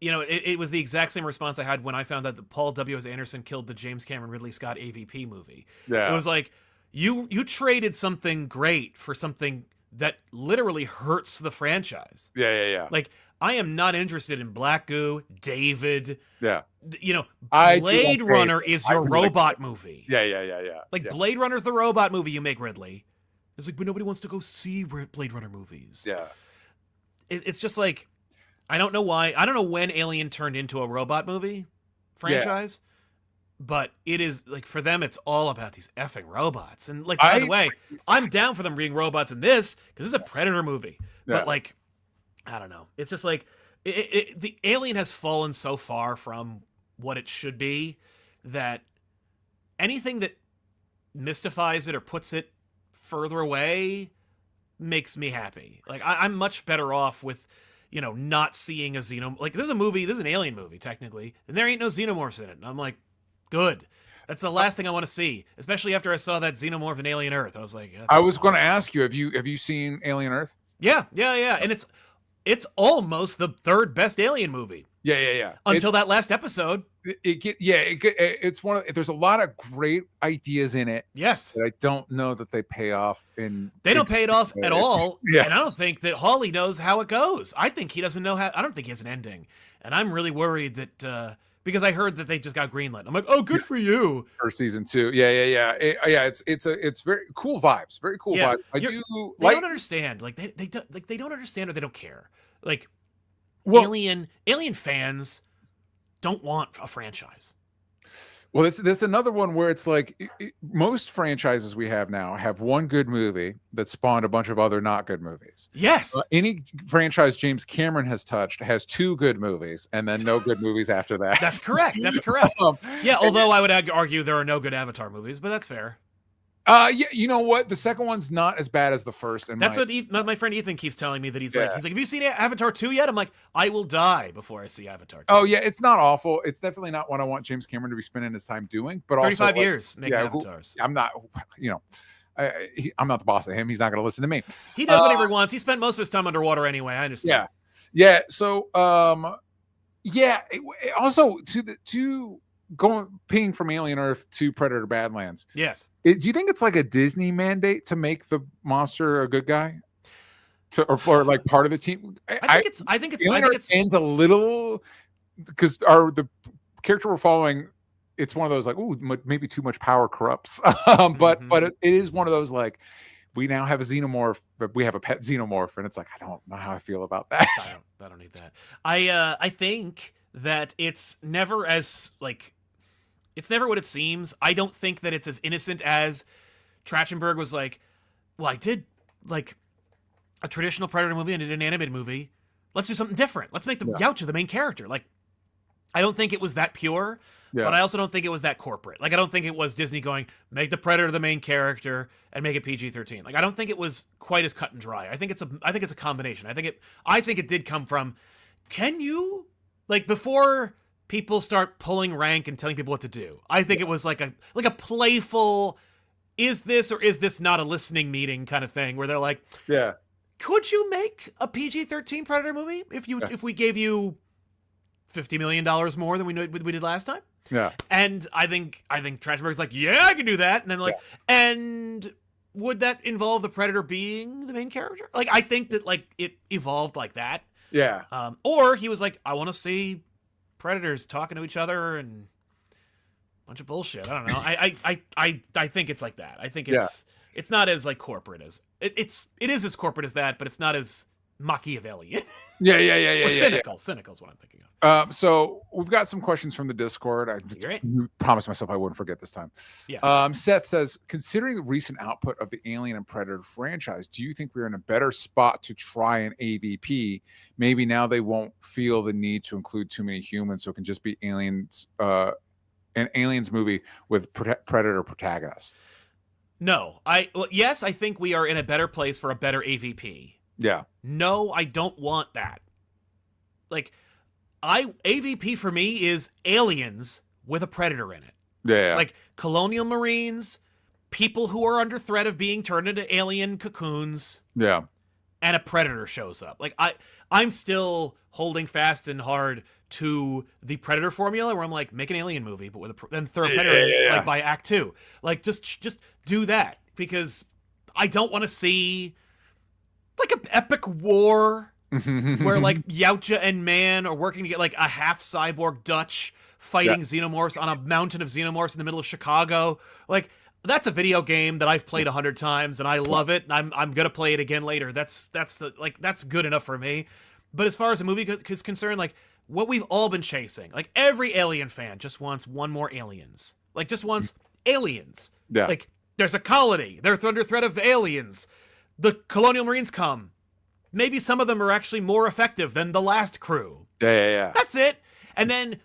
you know, it was the exact same response I had when I found out that Paul W.S. Anderson killed the James Cameron Ridley Scott AVP movie. Yeah. It was like, you traded something great for something that literally hurts the franchise. Yeah. Like, I am not interested in Black Goo, David. Yeah. You know, Blade Runner is your robot movie. Yeah. Like, Blade Runner's the robot movie you make, Ridley. It's like, but nobody wants to go see Blade Runner movies. Yeah. It's just like, I don't know why. I don't know when Alien turned into a robot movie franchise. Yeah. But it is, like, for them, it's all about these effing robots. And, like, by the way, I'm down for them being robots in this, because this is a Predator movie. Yeah. But, like, I don't know. It's just like, the Alien has fallen so far from what it should be that anything that mystifies it or puts it further away makes me happy. Like, I'm much better off with, you know, not seeing a xenomorph. Like, there's an Alien movie, technically, and there ain't no xenomorphs in it. And I'm like, good. That's the last thing I want to see, especially after I saw that xenomorph in Alien Earth. I was like, I was going to ask you, have you seen Alien Earth? Yeah. And it's almost the third best Alien movie. Yeah. Until that last episode. It's one of, there's a lot of great ideas in it. Yes. But I don't know that they pay off They don't pay it off at all. Yeah. And I don't think that Hawley knows how it goes. I think he doesn't know how. I don't think he has an ending. And I'm really worried that because I heard that they just got greenlit. I'm like, oh, good for you. For season 2. Yeah. It's very cool vibes. Very cool vibes. They don't understand. Like, they don't understand, or they don't care. Like, Alien fans don't want a franchise. Well, this another one where it's like, most franchises we have now have one good movie that spawned a bunch of other not good movies. Yes. Any franchise James Cameron has touched has 2 good movies and then no good movies after that. That's correct. Yeah, although I would argue there are no good Avatar movies, but that's fair. Yeah, you know what? The second one's not as bad as the first. That's what my friend Ethan keeps telling me, that he's like, have you seen Avatar 2 yet? I'm like, I will die before I see Avatar 2. Oh yeah, it's not awful. It's definitely not what I want James Cameron to be spending his time doing. But 35 also, years making Avatars. I'm not, I'm not the boss of him. He's not going to listen to me. He does whatever he wants. He spent most of his time underwater anyway. I understand. Yeah. So, also paying from Alien Earth to Predator Badlands. Yes. Do you think it's like a Disney mandate to make the monster a good guy, or like part of the team? I think it's ends a little, because the character we're following, it's one of those like, ooh, maybe too much power corrupts. But it is one of those like, we now have a xenomorph, but we have a pet xenomorph, and it's like, I don't know how I feel about that. I don't need that. I think that it's never as like. It's never what it seems. I don't think that it's as innocent as Trachtenberg was like, well, I did like a traditional Predator movie and I did an animated movie. Let's do something different. Let's make the yautja the main character. Like, I don't think it was that pure, but I also don't think it was that corporate. Like, I don't think it was Disney going, make the Predator the main character and make it PG-13. Like, I don't think it was quite as cut and dry. I think it's a combination. I think it did come from, can you, like, before people start pulling rank and telling people what to do, I think it was like a playful, is this or is this not a listening meeting kind of thing, where they're like, could you make a PG-13 Predator movie if we gave you $50 million more than we did last time? Yeah. And I think Trachtenberg's like, yeah, I can do that. And then like, and would that involve the Predator being the main character? Like, I think that like it evolved like that. Yeah. Or he was like, I want to see Predators talking to each other and a bunch of bullshit. I don't know. I think it's like that. I think it's it's not as like corporate as it is as corporate as that, but it's not as Machiavellian or cynical. Cynical is what I'm thinking of. So we've got some questions from the Discord. I promised myself I wouldn't forget this time. Yeah. Seth says, considering the recent output of the Alien and Predator franchise, do you think we're in a better spot to try an AVP? Maybe now they won't feel the need to include too many humans, so it can just be aliens, an aliens movie with Predator protagonists. No, yes, I think we are in a better place for a better AVP. Yeah. No, I don't want that. Like, AVP for me is aliens with a predator in it. Yeah. Like colonial marines, people who are under threat of being turned into alien cocoons. Yeah. And a predator shows up. Like I'm still holding fast and hard to the Predator formula, where I'm like, make an alien movie, but with then throw a predator in, like by Act 2. Like just do that, because I don't want to see like an epic war where like Yautja and Man are working to get like a half cyborg Dutch fighting xenomorphs on a mountain of xenomorphs in the middle of Chicago. Like, that's a video game that I've played 100 times and I love it, and I'm gonna play it again later. That's good enough for me. But as far as the movie is concerned, like what we've all been chasing, like every Alien fan just wants one more aliens. Like just wants aliens. Yeah. Like there's a colony. They're under threat of aliens. The colonial marines come. Maybe some of them are actually more effective than the last crew. Yeah. That's it. And then,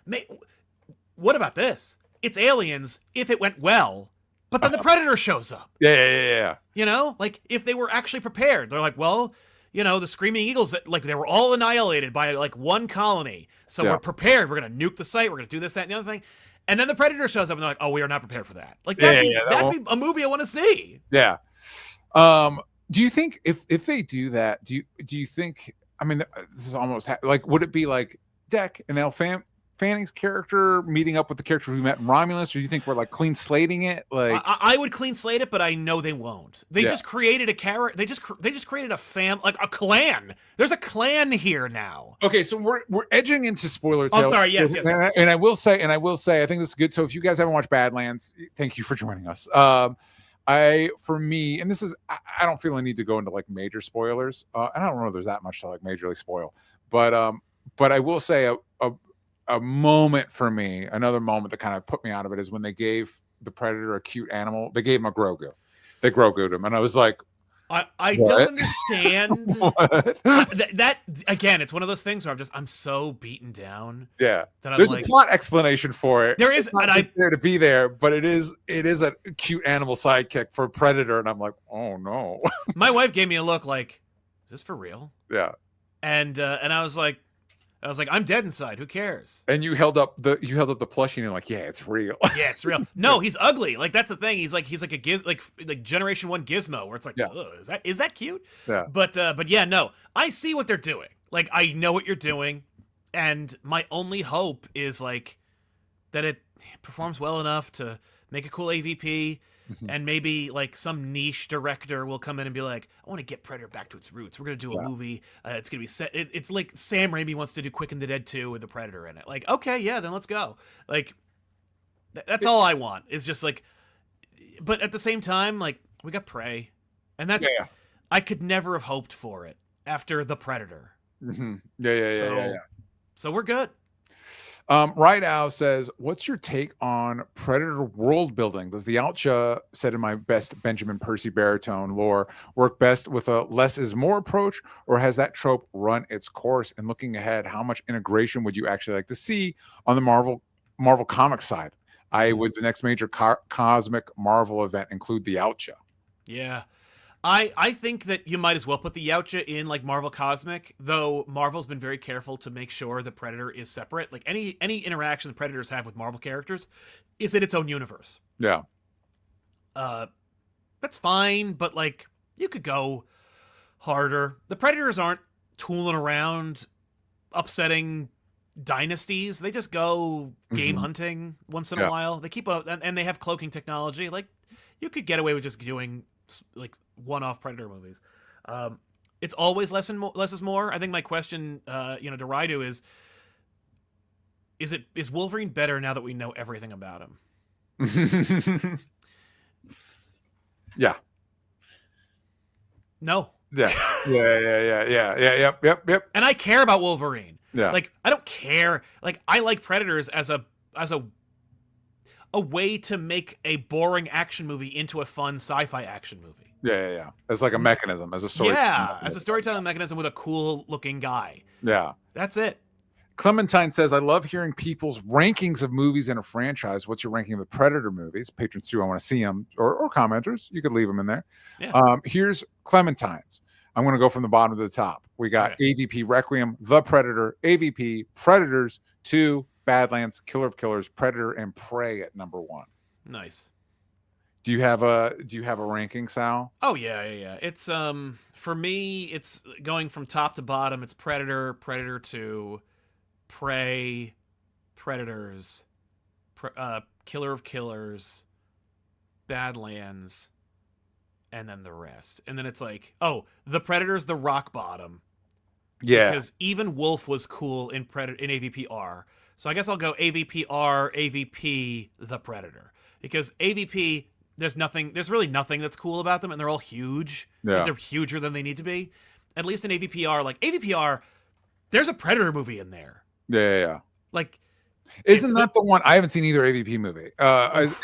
what about this? It's aliens if it went well, but then the Predator shows up. Yeah. You know? Like, if they were actually prepared. They're like, well, you know, the Screaming Eagles, like, they were all annihilated by, like, one colony. So we're prepared. We're going to nuke the site. We're going to do this, that, and the other thing. And then the Predator shows up, and they're like, oh, we are not prepared for that. Like, that'd be a movie I want to see. Yeah. Do you think if they do that, do you think, I mean, this is almost like, would it be like Deck and Elle Fanning's character meeting up with the character we met in Romulus, or do you think we're like clean slating it? Like, I would clean slate it, but I know they won't. They just created a character. They just created a like a clan. There's a clan here now. Okay, so we're edging into spoiler. Oh, sorry. Yes. And I will say, I think this is good. So if you guys haven't watched Badlands, thank you for joining us. For me, and this is, I don't feel I need to go into like major spoilers. I don't know if there's that much to like majorly spoil, but I will say a moment for me, another moment that kind of put me out of it, is when they gave the Predator a cute animal. They gave him a Grogu. They Grogu'd him, and I was like, I don't understand. that again, it's one of those things where I'm so beaten down. Yeah, that there's a plot explanation for it. There is, it's not just there to be there, but it is a cute animal sidekick for Predator, and I'm like, oh no. My wife gave me a look like, is this for real? Yeah, and I was like, I'm dead inside. Who cares? And you held up the plushie, and you're like, yeah, it's real. Yeah, it's real. No, he's ugly. Like, that's the thing. He's like a like Generation 1 Gizmo, where it's like, is that cute? Yeah. But yeah, no. I see what they're doing. Like, I know what you're doing, and my only hope is like that it performs well enough to make a cool AVP. And maybe like some niche director will come in and be like, I want to get Predator back to its roots. We're going to do a movie. It's going to be set. It's like Sam Raimi wants to do Quick and the Dead 2 with the Predator in it. Like, okay, yeah, then let's go. Like, that's all I want, is just like, but at the same time, like, we got Prey, and that's, I could never have hoped for it after the Predator. Yeah. So we're good. Right Now says, what's your take on Predator world building? Does the yautja, said in my best Benjamin Percy baritone lore, work best with a less is more approach, or has that trope run its course? And looking ahead, how much integration would you actually like to see on the Marvel comic side? Would the next major cosmic Marvel event include the yautja? Yeah. I think that you might as well put the yautja in like Marvel Cosmic, though Marvel's been very careful to make sure the Predator is separate. Like any interaction the Predators have with Marvel characters is in its own universe. Yeah. That's fine, but like you could go harder. The Predators aren't tooling around upsetting dynasties. They just go game hunting once in a while. They keep up, and they have cloaking technology. Like, you could get away with just doing like one-off Predator movies. It's always less is more. I think my question, to Raidu is Wolverine better now that we know everything about him? Yeah. No. Yeah. Yep. And I care about Wolverine. Yeah. Like, I don't care. Like, I like Predators as a way to make a boring action movie into a fun sci-fi action movie. Yeah. As like a mechanism, as a story. Yeah, as a storytelling mechanism with a cool looking guy. Yeah. That's it. Clementine says, I love hearing people's rankings of movies in a franchise. What's your ranking of the Predator movies? Patrons too, I want to see them. Or commenters. You could leave them in there. Yeah. Here's Clementine's. I'm going to go from the bottom to the top. We got AVP Requiem, The Predator, AVP, Predators 2, Badlands, Killer of Killers, Predator, and Prey at number 1. Nice. Do you have a ranking, Sal? Oh yeah. It's for me, it's going from top to bottom. It's Predator, Predator 2, Prey, Predators, Killer of Killers, Badlands, and then the rest. And then it's like, oh, the Predator's the rock bottom. Yeah. Because even Wolf was cool in AVPR. So I guess I'll go AVPR, AVP, the Predator. Because AVP, there's really nothing that's cool about them, and they're all huge. Yeah. Like, they're huger than they need to be. At least in AVPR, like AVPR, there's a Predator movie in there. Yeah. Like, isn't that the one? I haven't seen either AVP movie.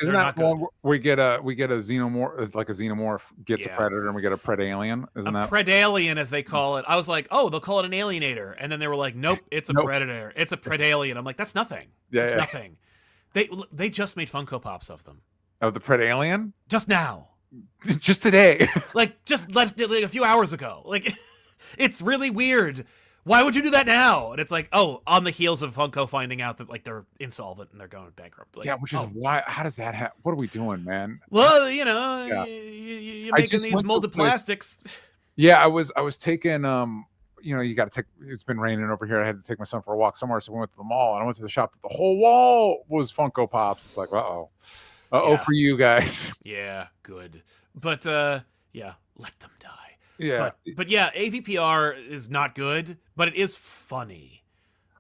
Isn't that one where we get a xenomorph? It's like a xenomorph gets a predator, and we get a predalien. Isn't that predalien, as they call it? I was like, oh, they'll call it an alienator, and then they were like, nope, it's a predator. It's a predalien. I'm like, that's nothing. It's nothing. They just made Funko Pops of them. Of the predalien? Just now. Just today. like a few hours ago. Like, it's really weird. Why would you do that now? And it's like, oh, on the heels of Funko finding out that like they're insolvent and they're going bankrupt. Like, yeah, which is why. How does that happen? What are we doing, man? Well, you're making these molded plastics. Yeah, I was taking you got to take. It's been raining over here. I had to take my son for a walk somewhere, so we went to the mall and I went to the shop. That the whole wall was Funko Pops. It's like, for you guys. Yeah, good, but yeah, let them die. Yeah, but yeah, AVPR is not good, but it is funny.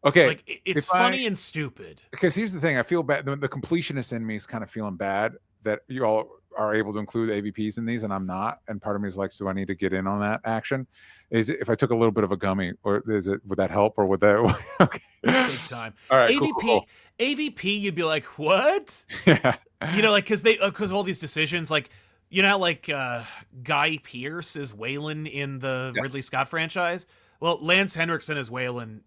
Okay, like it's funny and stupid. Because here's the thing: I feel bad. The completionist in me is kind of feeling bad that you all are able to include AVPs in these, and I'm not. And part of me is like, do I need to get in on that action? Is it, if I took a little bit of a gummy, or would that help, or would that? Okay. Big time. All right, cool. AVP, you'd be like, what? Yeah. Because of all these decisions, like. You know how, like, Guy Pearce is Weyland in the Ridley Scott franchise? Well, Lance Henriksen is Weyland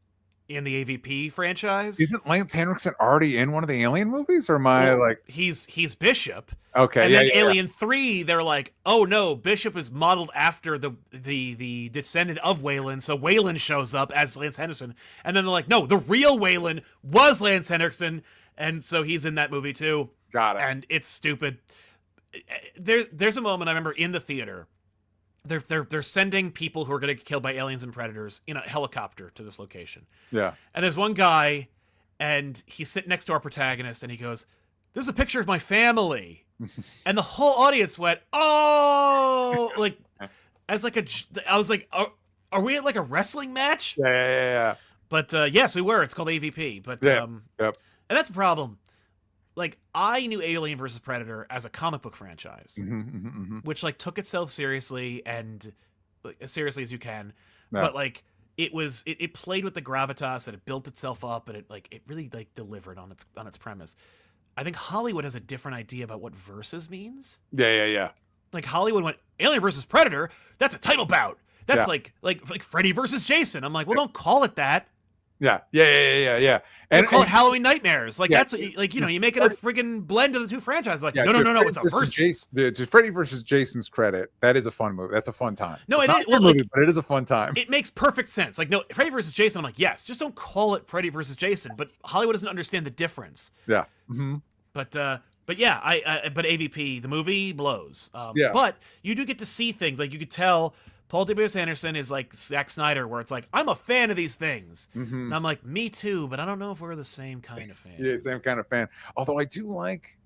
in the AVP franchise. Isn't Lance Henriksen already in one of the Alien movies? Or am I like... He's Bishop. Okay, and then Alien 3, they're like, oh, no, Bishop is modeled after the descendant of Weyland, so Weyland shows up as Lance Henriksen. And then they're like, no, the real Weyland was Lance Henriksen, and so he's in that movie, too. Got it. And it's stupid. There's a moment I remember in the theater. They're sending people who are going to get killed by aliens and predators in a helicopter to this location. Yeah. And there's one guy, and he's sitting next to our protagonist, and he goes, "This is a picture of my family," and the whole audience went, "Oh!" Like, as like I was like, "Are we at like a wrestling match?" Yeah. But yes, we were. It's called AVP. But yep. And that's a problem. Like, I knew Alien vs. Predator as a comic book franchise, which, like, took itself seriously and like, as seriously as you can. Yeah. But, like, it played with the gravitas, and it built itself up, and it really, like, delivered on its premise. I think Hollywood has a different idea about what versus means. Yeah. Like, Hollywood went, Alien vs. Predator, that's a title bout. That's like Freddy versus Jason. I'm like, well, don't call it that. Yeah. And call it Halloween Nightmares. Like, that's what, like, you make it a friggin' blend of the two franchises. Like, no, it's a versus. To Freddy versus Jason's credit, that is a fun movie. That's a fun time. No, it's not a movie, but it is a fun time. It makes perfect sense. Like, no, Freddy versus Jason. I'm like, yes, just don't call it Freddy versus Jason. But Hollywood doesn't understand the difference. Yeah. But yeah, but AVP, the movie blows. But you do get to see things. Like, you could tell Paul W.S. Anderson is like Zack Snyder, where it's like, I'm a fan of these things. And I'm like, me too, but I don't know if we're the same kind of fan. Yeah, same kind of fan. Although I do like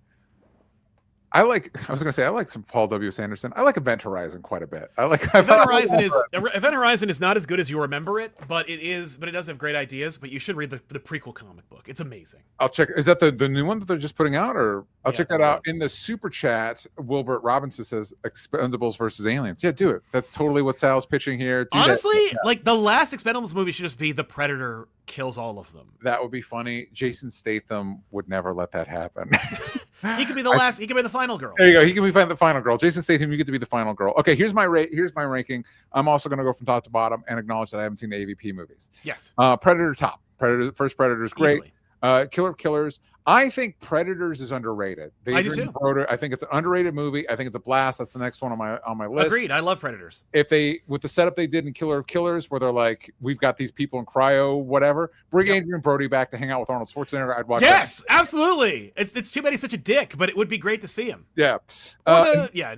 I was gonna say I like some Paul W. Sanderson. I like Event Horizon quite a bit. Event Horizon is not as good as you remember it, but it does have great ideas. But you should read the prequel comic book. It's amazing. I'll check. Is that the new one that they're just putting out, or I'll check that out. In the super chat, Wilbert Robinson says Expendables versus Aliens. Yeah, do it. That's totally what Sal's pitching here. Honestly, like the last Expendables movie should just be the Predator kills all of them. That would be funny. Jason Statham would never let that happen. He could be the last. He could be the final girl. There you go. He can be the final girl. Jason Statham, you get to be the final girl. Okay, here's my ranking. I'm also going to go from top to bottom and acknowledge that I haven't seen the AVP movies. Yes. Predator top. First Predator is great. Easily. Killer of Killers. I think Predators is underrated. I do too. I think it's an underrated movie. I think it's a blast. That's the next one on my list. Agreed. I love Predators. If with the setup they did in Killer of Killers, where they're like, we've got these people in cryo, whatever, bring Adrian Brody back to hang out with Arnold Schwarzenegger. I'd watch. Yes, absolutely. It's too bad he's such a dick, but it would be great to see him. Yeah. It's true. Yeah.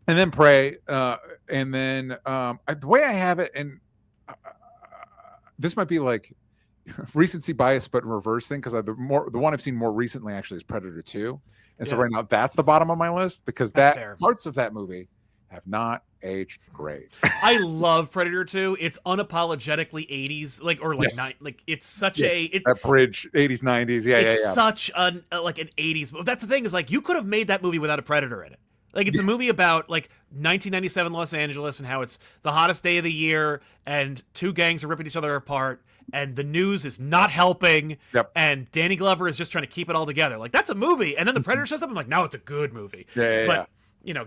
And then Prey, and then the way I have it, and this might be like recency bias, but in reverse thing, because the one I've seen more recently actually is Predator 2, and so right now that's the bottom of my list because parts of that movie have not aged great. I love Predator 2. It's unapologetically 80s, it's such that bridge 80s 90s. It's such an 80s. But that's the thing is like you could have made that movie without a Predator in it. Like it's a movie about like 1997 Los Angeles and how it's the hottest day of the year and two gangs are ripping each other apart. And the news is not helping, and Danny Glover is just trying to keep it all together. Like that's a movie, and then the Predator shows up. I'm like, now it's a good movie. But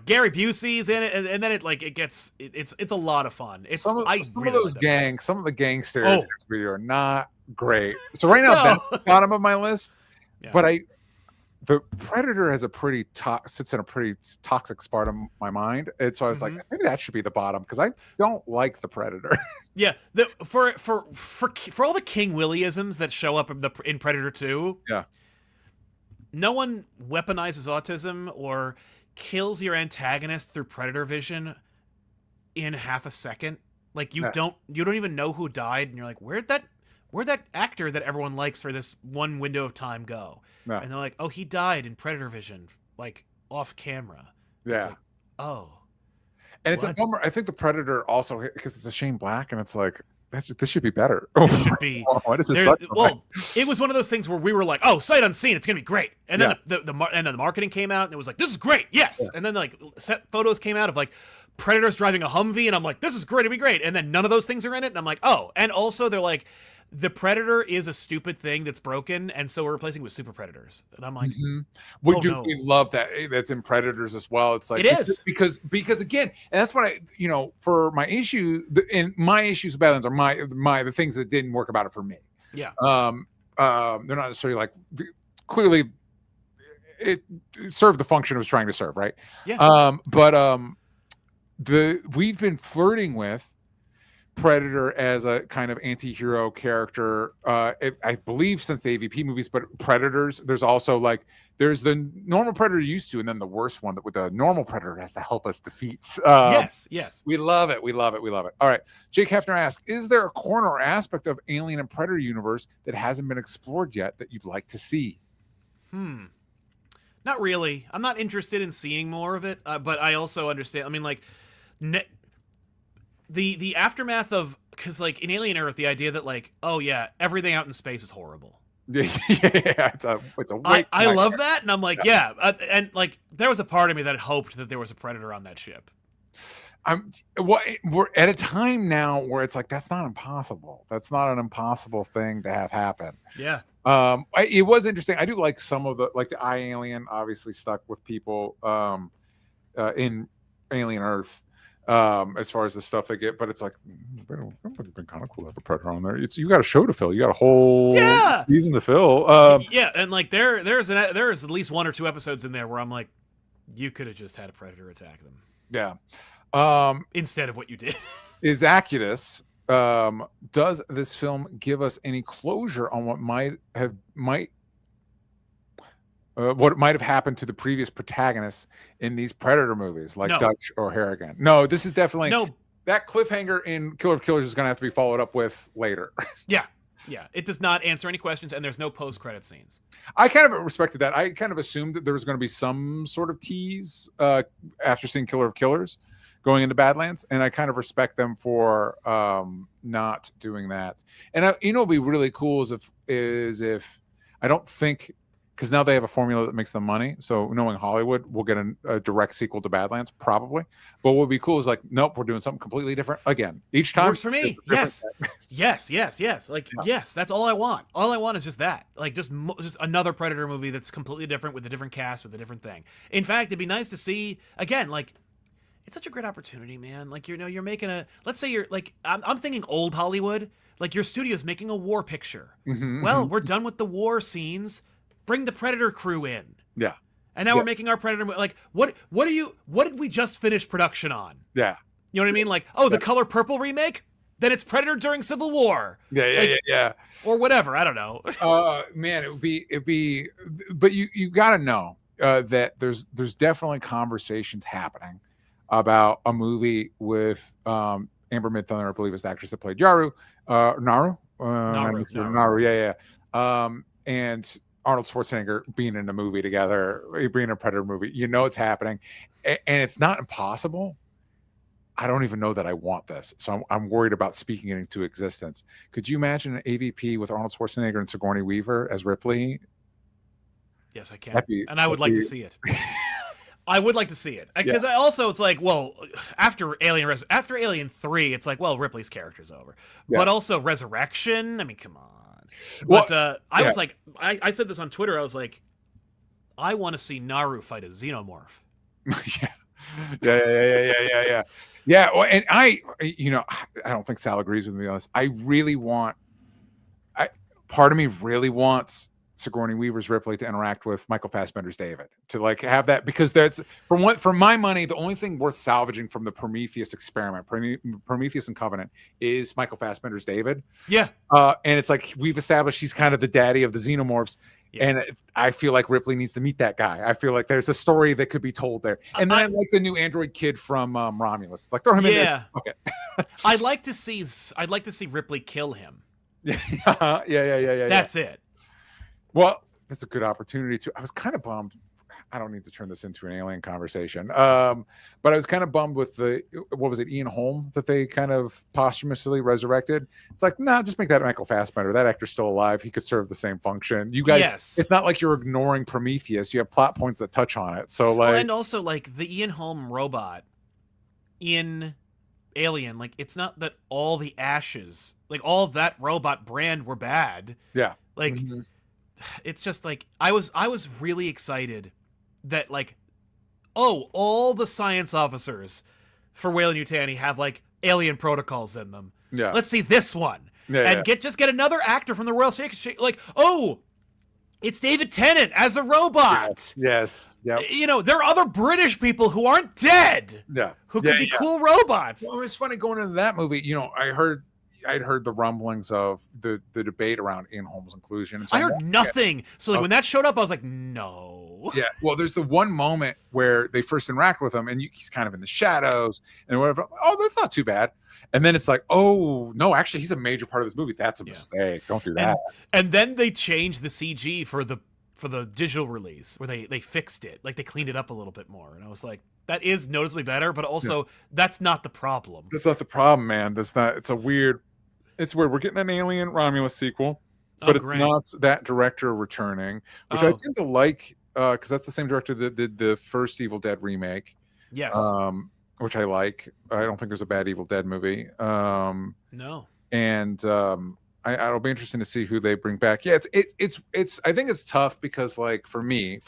Gary Busey's in it, and then it's a lot of fun. It's some of the gang stereotypes are not great. So right now that's the bottom of my list. Yeah. But the Predator has sits in a pretty toxic spot in my mind, and so I was like, maybe that should be the bottom because I don't like the Predator. Yeah, for all the King Willie-isms that show up in Predator 2, no one weaponizes autism or kills your antagonist through Predator vision in half a second. Like you don't even know who died, and you're like, where'd that actor that everyone likes for this one window of time go? Yeah. And they're like, oh, he died in Predator vision, like off camera. Yeah. It's like, oh. And it's a bummer. I think the Predator also, because it's a Shane Black, and it's like, this should be better. It should be. Why does this suck so well, it was one of those things where we were like, oh, sight unseen, it's gonna be great. And then the marketing came out, and it was like, this is great, yes. Yeah. And then like set photos came out of like Predators driving a Humvee, and I'm like, this is great, it'll be great. And then none of those things are in it, and I'm like, oh. And also they're like, the Predator is a stupid thing that's broken, and so we're replacing it with super predators. And I'm like, we love that. That's in Predators as well. It's like it is because again, and that's what for my issue, and my issues with Badlands are the things that didn't work about it for me. Yeah. They're not necessarily like clearly it served the function it was trying to serve, right? Yeah. We've been flirting with Predator as a kind of anti-hero character, I believe since the AVP movies, but Predators, there's also there's the normal Predator used to, and then the worst one that with the normal Predator has to help us defeat. Yes. We love it. All right. Jake Hefner asks, is there a corner or aspect of Alien and Predator universe that hasn't been explored yet that you'd like to see? Not really. I'm not interested in seeing more of it, but I also understand. I mean, like, the aftermath of, because like in Alien Earth, the idea that like, oh yeah, everything out in space is horrible. It's a I love that, and I'm like, and like there was a part of me that hoped that there was a Predator on that ship. We're at a time now where it's like that's not impossible. That's not an impossible thing to have happen. Yeah. It was interesting. I do like some of the the I, Alien obviously stuck with people in Alien Earth. As far as the stuff they get, but it's like it would have been kind of cool to have a Predator on there. You got a show to fill. You got a whole season to fill. And like there's at least one or two episodes in there where I'm like, you could have just had a Predator attack them. Yeah. Instead of what you did. Is Acutus, does this film give us any closure on what might have happened to the previous protagonists in these Predator movies, like Dutch or Harrigan? No, this is definitely that cliffhanger in Killer of Killers is going to have to be followed up with later. Yeah, Yeah, it does not answer any questions, and there's no post-credit scenes. I kind of respected that. I kind of assumed that there was going to be some sort of tease after seeing Killer of Killers going into Badlands, and I kind of respect them for not doing that. And what'll be really cool is if I don't think, because now they have a formula that makes them money. So knowing Hollywood, we'll get a direct sequel to Badlands, probably. But what would be cool is like, nope, we're doing something completely different again. Each time works for me. Yes. Yes. Like, yes, that's all I want. All I want is just that. Like, just another Predator movie that's completely different with a different cast, with a different thing. In fact, it'd be nice to see, again, like, it's such a great opportunity, man. Like, you're making let's say you're like, I'm thinking old Hollywood. Like, your studio's making a war picture. Well, we're done with the war scenes. Bring the Predator crew in. Yeah. And now we're making our Predator. Like, what did we just finish production on? Yeah. You know what I mean? Like, the Color Purple remake? Then it's Predator during Civil War. Yeah. Or whatever. I don't know. Man, it'd be, but you got to know that there's definitely conversations happening about a movie with Amber Midthunder, I believe is the actress that played Naru. Yeah. And Arnold Schwarzenegger being in a movie together, being in a Predator movie, it's happening, and it's not impossible. I don't even know that I want this, so I'm worried about speaking it into existence. Could you imagine an AVP with Arnold Schwarzenegger and Sigourney Weaver as Ripley? Yes, I can, and I would like to see it. I would like to see it because it's like, well, after Alien 3, it's like, well, Ripley's character's over, but also Resurrection. I mean, come on. But I was like, I said this on Twitter. I was like, I want to see Naru fight a xenomorph. Yeah. Well, and I don't think Sal agrees with me on this. Part of me really wants Sigourney Weaver's Ripley to interact with Michael Fassbender's David, to like have that, because that's for my money, the only thing worth salvaging from the Prometheus experiment, Prometheus and Covenant, is Michael Fassbender's David. Yeah. And it's like, we've established he's kind of the daddy of the xenomorphs. Yeah. And I feel like Ripley needs to meet that guy. I feel like there's a story that could be told there. And then like the new android kid from Romulus. It's like, throw him in there. Okay. I'd like to see Ripley kill him. Yeah. That's it. Well, that's a good opportunity to. I was kind of bummed. I don't need to turn this into an alien conversation. But I was kind of bummed with what was it, Ian Holm, that they kind of posthumously resurrected. It's like, nah, just make that Michael Fassbender. That actor's still alive. He could serve the same function. You guys, It's not like you're ignoring Prometheus. You have plot points that touch on it. So like, and also like the Ian Holm robot in Alien, like, it's not that all the ashes, like all that robot brand were bad. Yeah. Like, it's just like, I was really excited that like, all the science officers for Weyland-Yutani have like alien protocols in them. Yeah. Let's see this one. And get another actor from the Royal Secret, like, it's David Tennant as a robot. Yes. Yep. There are other British people who aren't dead. Yeah. Who could be cool robots. Well, it's funny going into that movie. I'd heard the rumblings of the debate around Ian Holm's inclusion. And so I heard nothing. So like when that showed up, I was like, no. Yeah. Well, there's the one moment where they first interact with him, and he's kind of in the shadows and whatever. Oh, that's not too bad. And then it's like, oh no, actually, he's a major part of this movie. That's a mistake. Don't do that. And then they changed the CG for the digital release, where they fixed it, like they cleaned it up a little bit more. And I was like, that is noticeably better, but also that's not the problem. That's not the problem, man. That's not. It's weird. We're getting an Alien Romulus sequel, but it's not that director returning, which I tend to like, because that's the same director that did the first Evil Dead remake. Yes. Which I like. I don't think there's a bad Evil Dead movie. No. And it'll be interesting to see who they bring back. Yeah, it's. I think it's tough because, like, for me,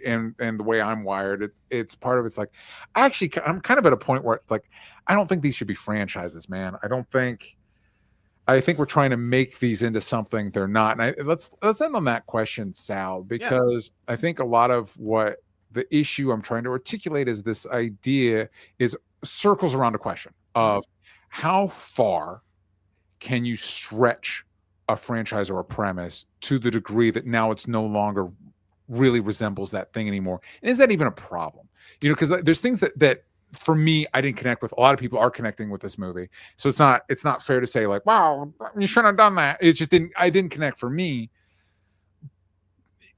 and the way I'm wired, it's part of it's like, actually, I'm kind of at a point where it's like, I don't think these should be franchises, man. I think we're trying to make these into something they're not. And let's end on that question, Sal, because I think a lot of what the issue I'm trying to articulate is this idea is circles around a question of how far can you stretch a franchise or a premise to the degree that now it's no longer really resembles that thing anymore? And is that even a problem? Because there's things that for me, I didn't connect with. A lot of people are connecting with this movie, so it's not fair to say like, wow, you shouldn't have done that. It just didn't. I didn't connect for me.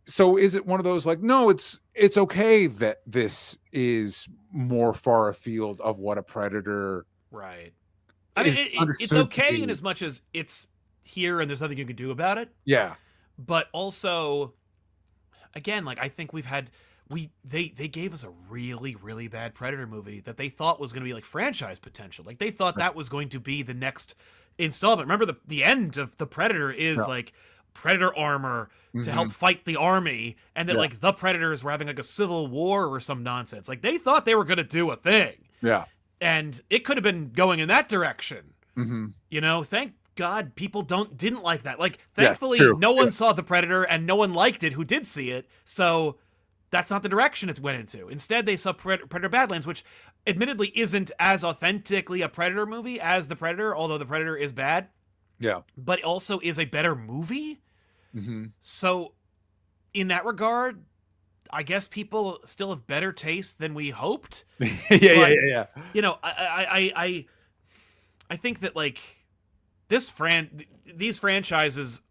So is it one of those like, no, it's okay that this is more far afield of what a Predator, right? I mean, it's okay in as much as it's here and there's nothing you can do about it. Yeah. But also, again, like I think they gave us a really, really bad Predator movie that they thought was going to be like franchise potential. Like they thought that was going to be the next installment. Remember the end of the Predator is like Predator armor to help fight the army, and that like the Predators were having like a civil war or some nonsense. Like they thought they were going to do a thing. Yeah. And it could have been going in that direction. Mm-hmm. You know, thank God people didn't like that. Like thankfully no one saw the Predator and no one liked it who did see it. So that's not the direction it went into. Instead, they saw Predator Badlands, which admittedly isn't as authentically a Predator movie as The Predator, although The Predator is bad. Yeah. But also is a better movie. Mm-hmm. So in that regard, I guess people still have better taste than we hoped. Yeah. You know, I think that like these franchises,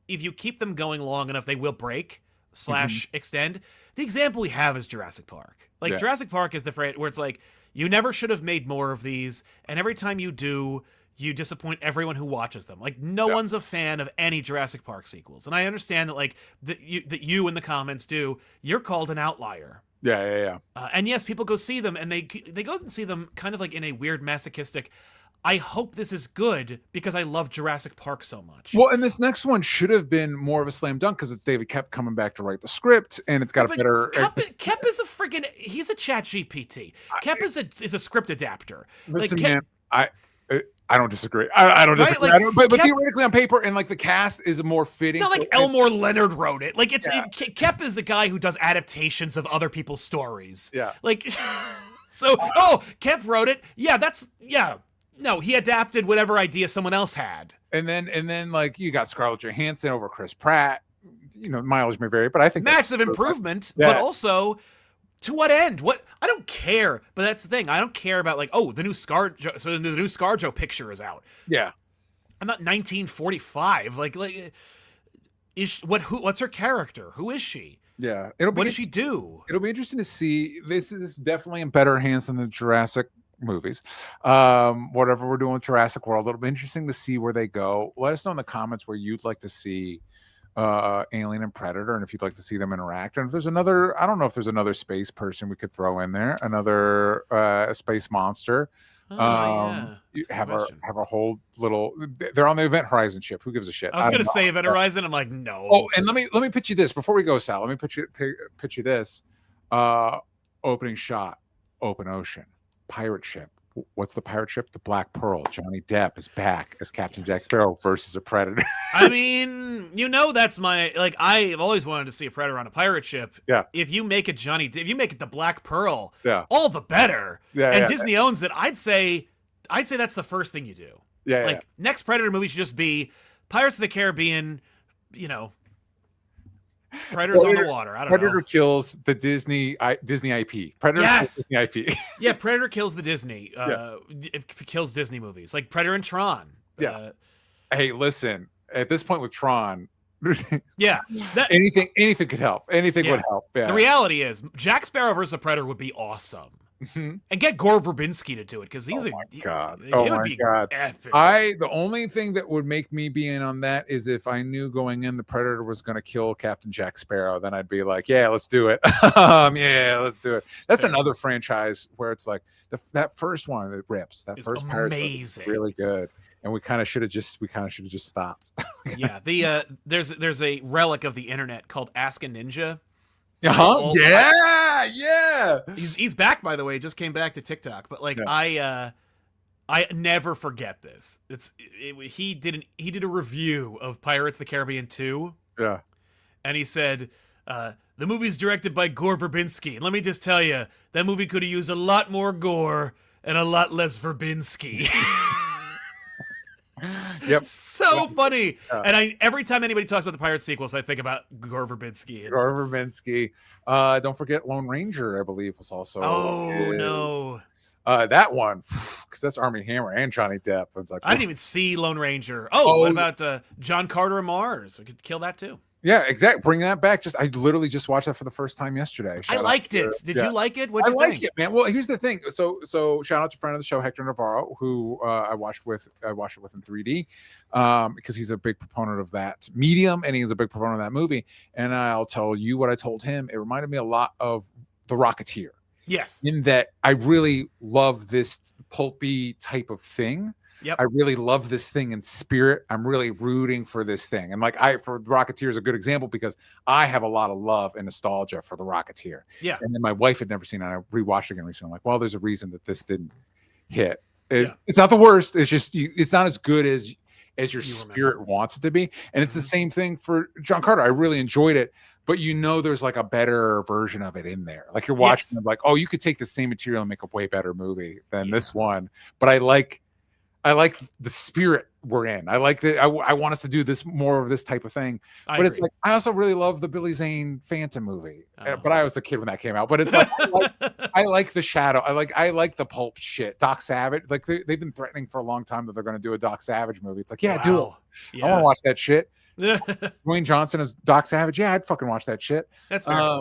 if you keep them going long enough, they will break / extend. The example we have is Jurassic Park. Like Jurassic Park is the where it's like you never should have made more of these, and every time you do, you disappoint everyone who watches them. Like no one's a fan of any Jurassic Park sequels, and I understand that like that you in the comments do. You're called an outlier. Yeah. And yes, people go see them, and they go and see them kind of like in a weird masochistic. I hope this is good because I love Jurassic Park so much. Well, and this next one should have been more of a slam dunk because it's David Koepp coming back to write the script, and it's got a better. Koepp is a freaking. He's a chat GPT. Koepp is a script adapter. Listen, man, I don't disagree. I don't disagree. Right? Like, but theoretically on paper, and like the cast is more fitting. It's not like Elmore Leonard wrote it. Like Koepp is a guy who does adaptations of other people's stories. Yeah. Like, so Koepp wrote it. Yeah, No, he adapted whatever idea someone else had. And then like you got Scarlett Johansson over Chris Pratt. You know, mileage may vary, but I think massive improvement. But also, to what end? What I don't care. But that's the thing. I don't care about like the new ScarJo. So the new ScarJo picture is out. Yeah. I'm not 1945. What's her character? Who is she? Yeah. What does she do? It'll be interesting to see. This is definitely in better hands than the Jurassic movies. Whatever we're doing with Jurassic World, it'll be interesting to see where they go. Let us know in the comments where you'd like to see Alien and Predator, and if you'd like to see them interact. And if there's another, I don't know if there's another space person we could throw in there, another space monster. You have a whole little. They're on the Event Horizon ship. Who gives a shit? I was gonna say Event Horizon. I'm like, no. Oh, and let me pitch you this before we go, Sal. Let me pitch you this. Opening shot, open ocean, pirate ship. What's the pirate ship? The Black Pearl. Johnny Depp is back as Captain Jack Sparrow versus a Predator. I mean, that's my I've always wanted to see a Predator on a pirate ship. Yeah. If you make it the Black Pearl, all the better. Yeah. And Disney owns it. I'd say that's the first thing you do. Yeah. Next Predator movie should just be Pirates of the Caribbean. Predators on the water. I don't know. Predator kills the Disney IP. Predator kills Disney IP. Yeah, Predator kills the Disney. It kills Disney movies like Predator and Tron. Yeah. Hey, listen. At this point with Tron, anything could help. Anything would help. Yeah. The reality is, Jack Sparrow versus a Predator would be awesome. And get Gore Verbinski to do it because he's God. Epic. The only thing that would make me be in on that is if I knew going in the Predator was going to kill Captain Jack Sparrow, then I'd be like, yeah, let's do it. Let's do it. That's another franchise where it's like that first one that rips. That first Pirates was really good. And we kind of should have just stopped. Yeah. There's a relic of the internet called Ask a Ninja. Yeah. He's back, by the way. Just came back to TikTok, but I never forget this. He did a review of Pirates of the Caribbean 2. Yeah, and he said the movie's directed by Gore Verbinski. And let me just tell you, that movie could have used a lot more gore and a lot less Verbinski. Yep. So funny. Yeah. And every time anybody talks about the Pirate sequels, I think about Gore Verbinski. Gore Verbinski. Don't forget Lone Ranger, I believe, was also Oh no. That one, because that's Armie Hammer and Johnny Depp. It's like, I didn't even see Lone Ranger. Oh, what about John Carter of Mars? I could kill that too. Yeah, exactly. Bring that back. I literally just watched that for the first time yesterday. I liked it. Did you like it? What'd you think? It, man. Well, here's the thing. So shout out to friend of the show, Hector Navarro, who I watched it with in 3D, because he's a big proponent of that medium and he's a big proponent of that movie. And I'll tell you what I told him. It reminded me a lot of The Rocketeer. Yes. In that I really love this pulpy type of thing. Yep. I really love this thing in spirit. I'm really rooting for this thing. And for The Rocketeer is a good example because I have a lot of love and nostalgia for The Rocketeer. Yeah. And then my wife had never seen it. I rewatched it again recently. I'm like, well, there's a reason that this didn't hit. It's not the worst. It's just, it's not as good as your spirit wants it to be. And it's the same thing for John Carter. I really enjoyed it, but there's like a better version of it in there. Like you're watching them like, oh, you could take the same material and make a way better movie than this one. But I like the spirit we're in. I like that. I want us to do this more of this type of thing. But it's like, I also really love the Billy Zane Phantom movie. But I was a kid when that came out. But it's like, I like the Shadow. I like the pulp shit. Doc Savage. Like they've been threatening for a long time that they're going to do a Doc Savage movie. It's like, do it. I want to watch that shit. Dwayne Johnson as Doc Savage. Yeah, I'd fucking watch that shit. That's fair.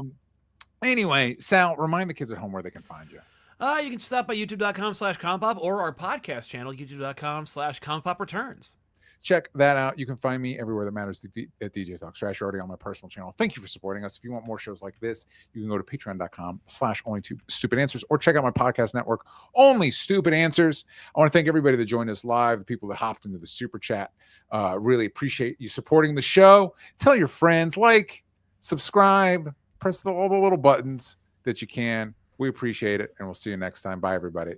Anyway, Sal, remind the kids at home where they can find you. You can stop by youtube.com/comic-pop or our podcast channel, youtube.com/comic-pop-returns. Check that out. You can find me everywhere that matters at DJ Talks Trash, already on my personal channel. Thank you for supporting us. If you want more shows like this, you can go to patreon.com/only2stupid answers or check out my podcast network, Only Stupid Answers. I want to thank everybody that joined us live, the people that hopped into the super chat. Really appreciate you supporting the show. Tell your friends, subscribe, press all the little buttons that you can. We appreciate it, and we'll see you next time. Bye, everybody.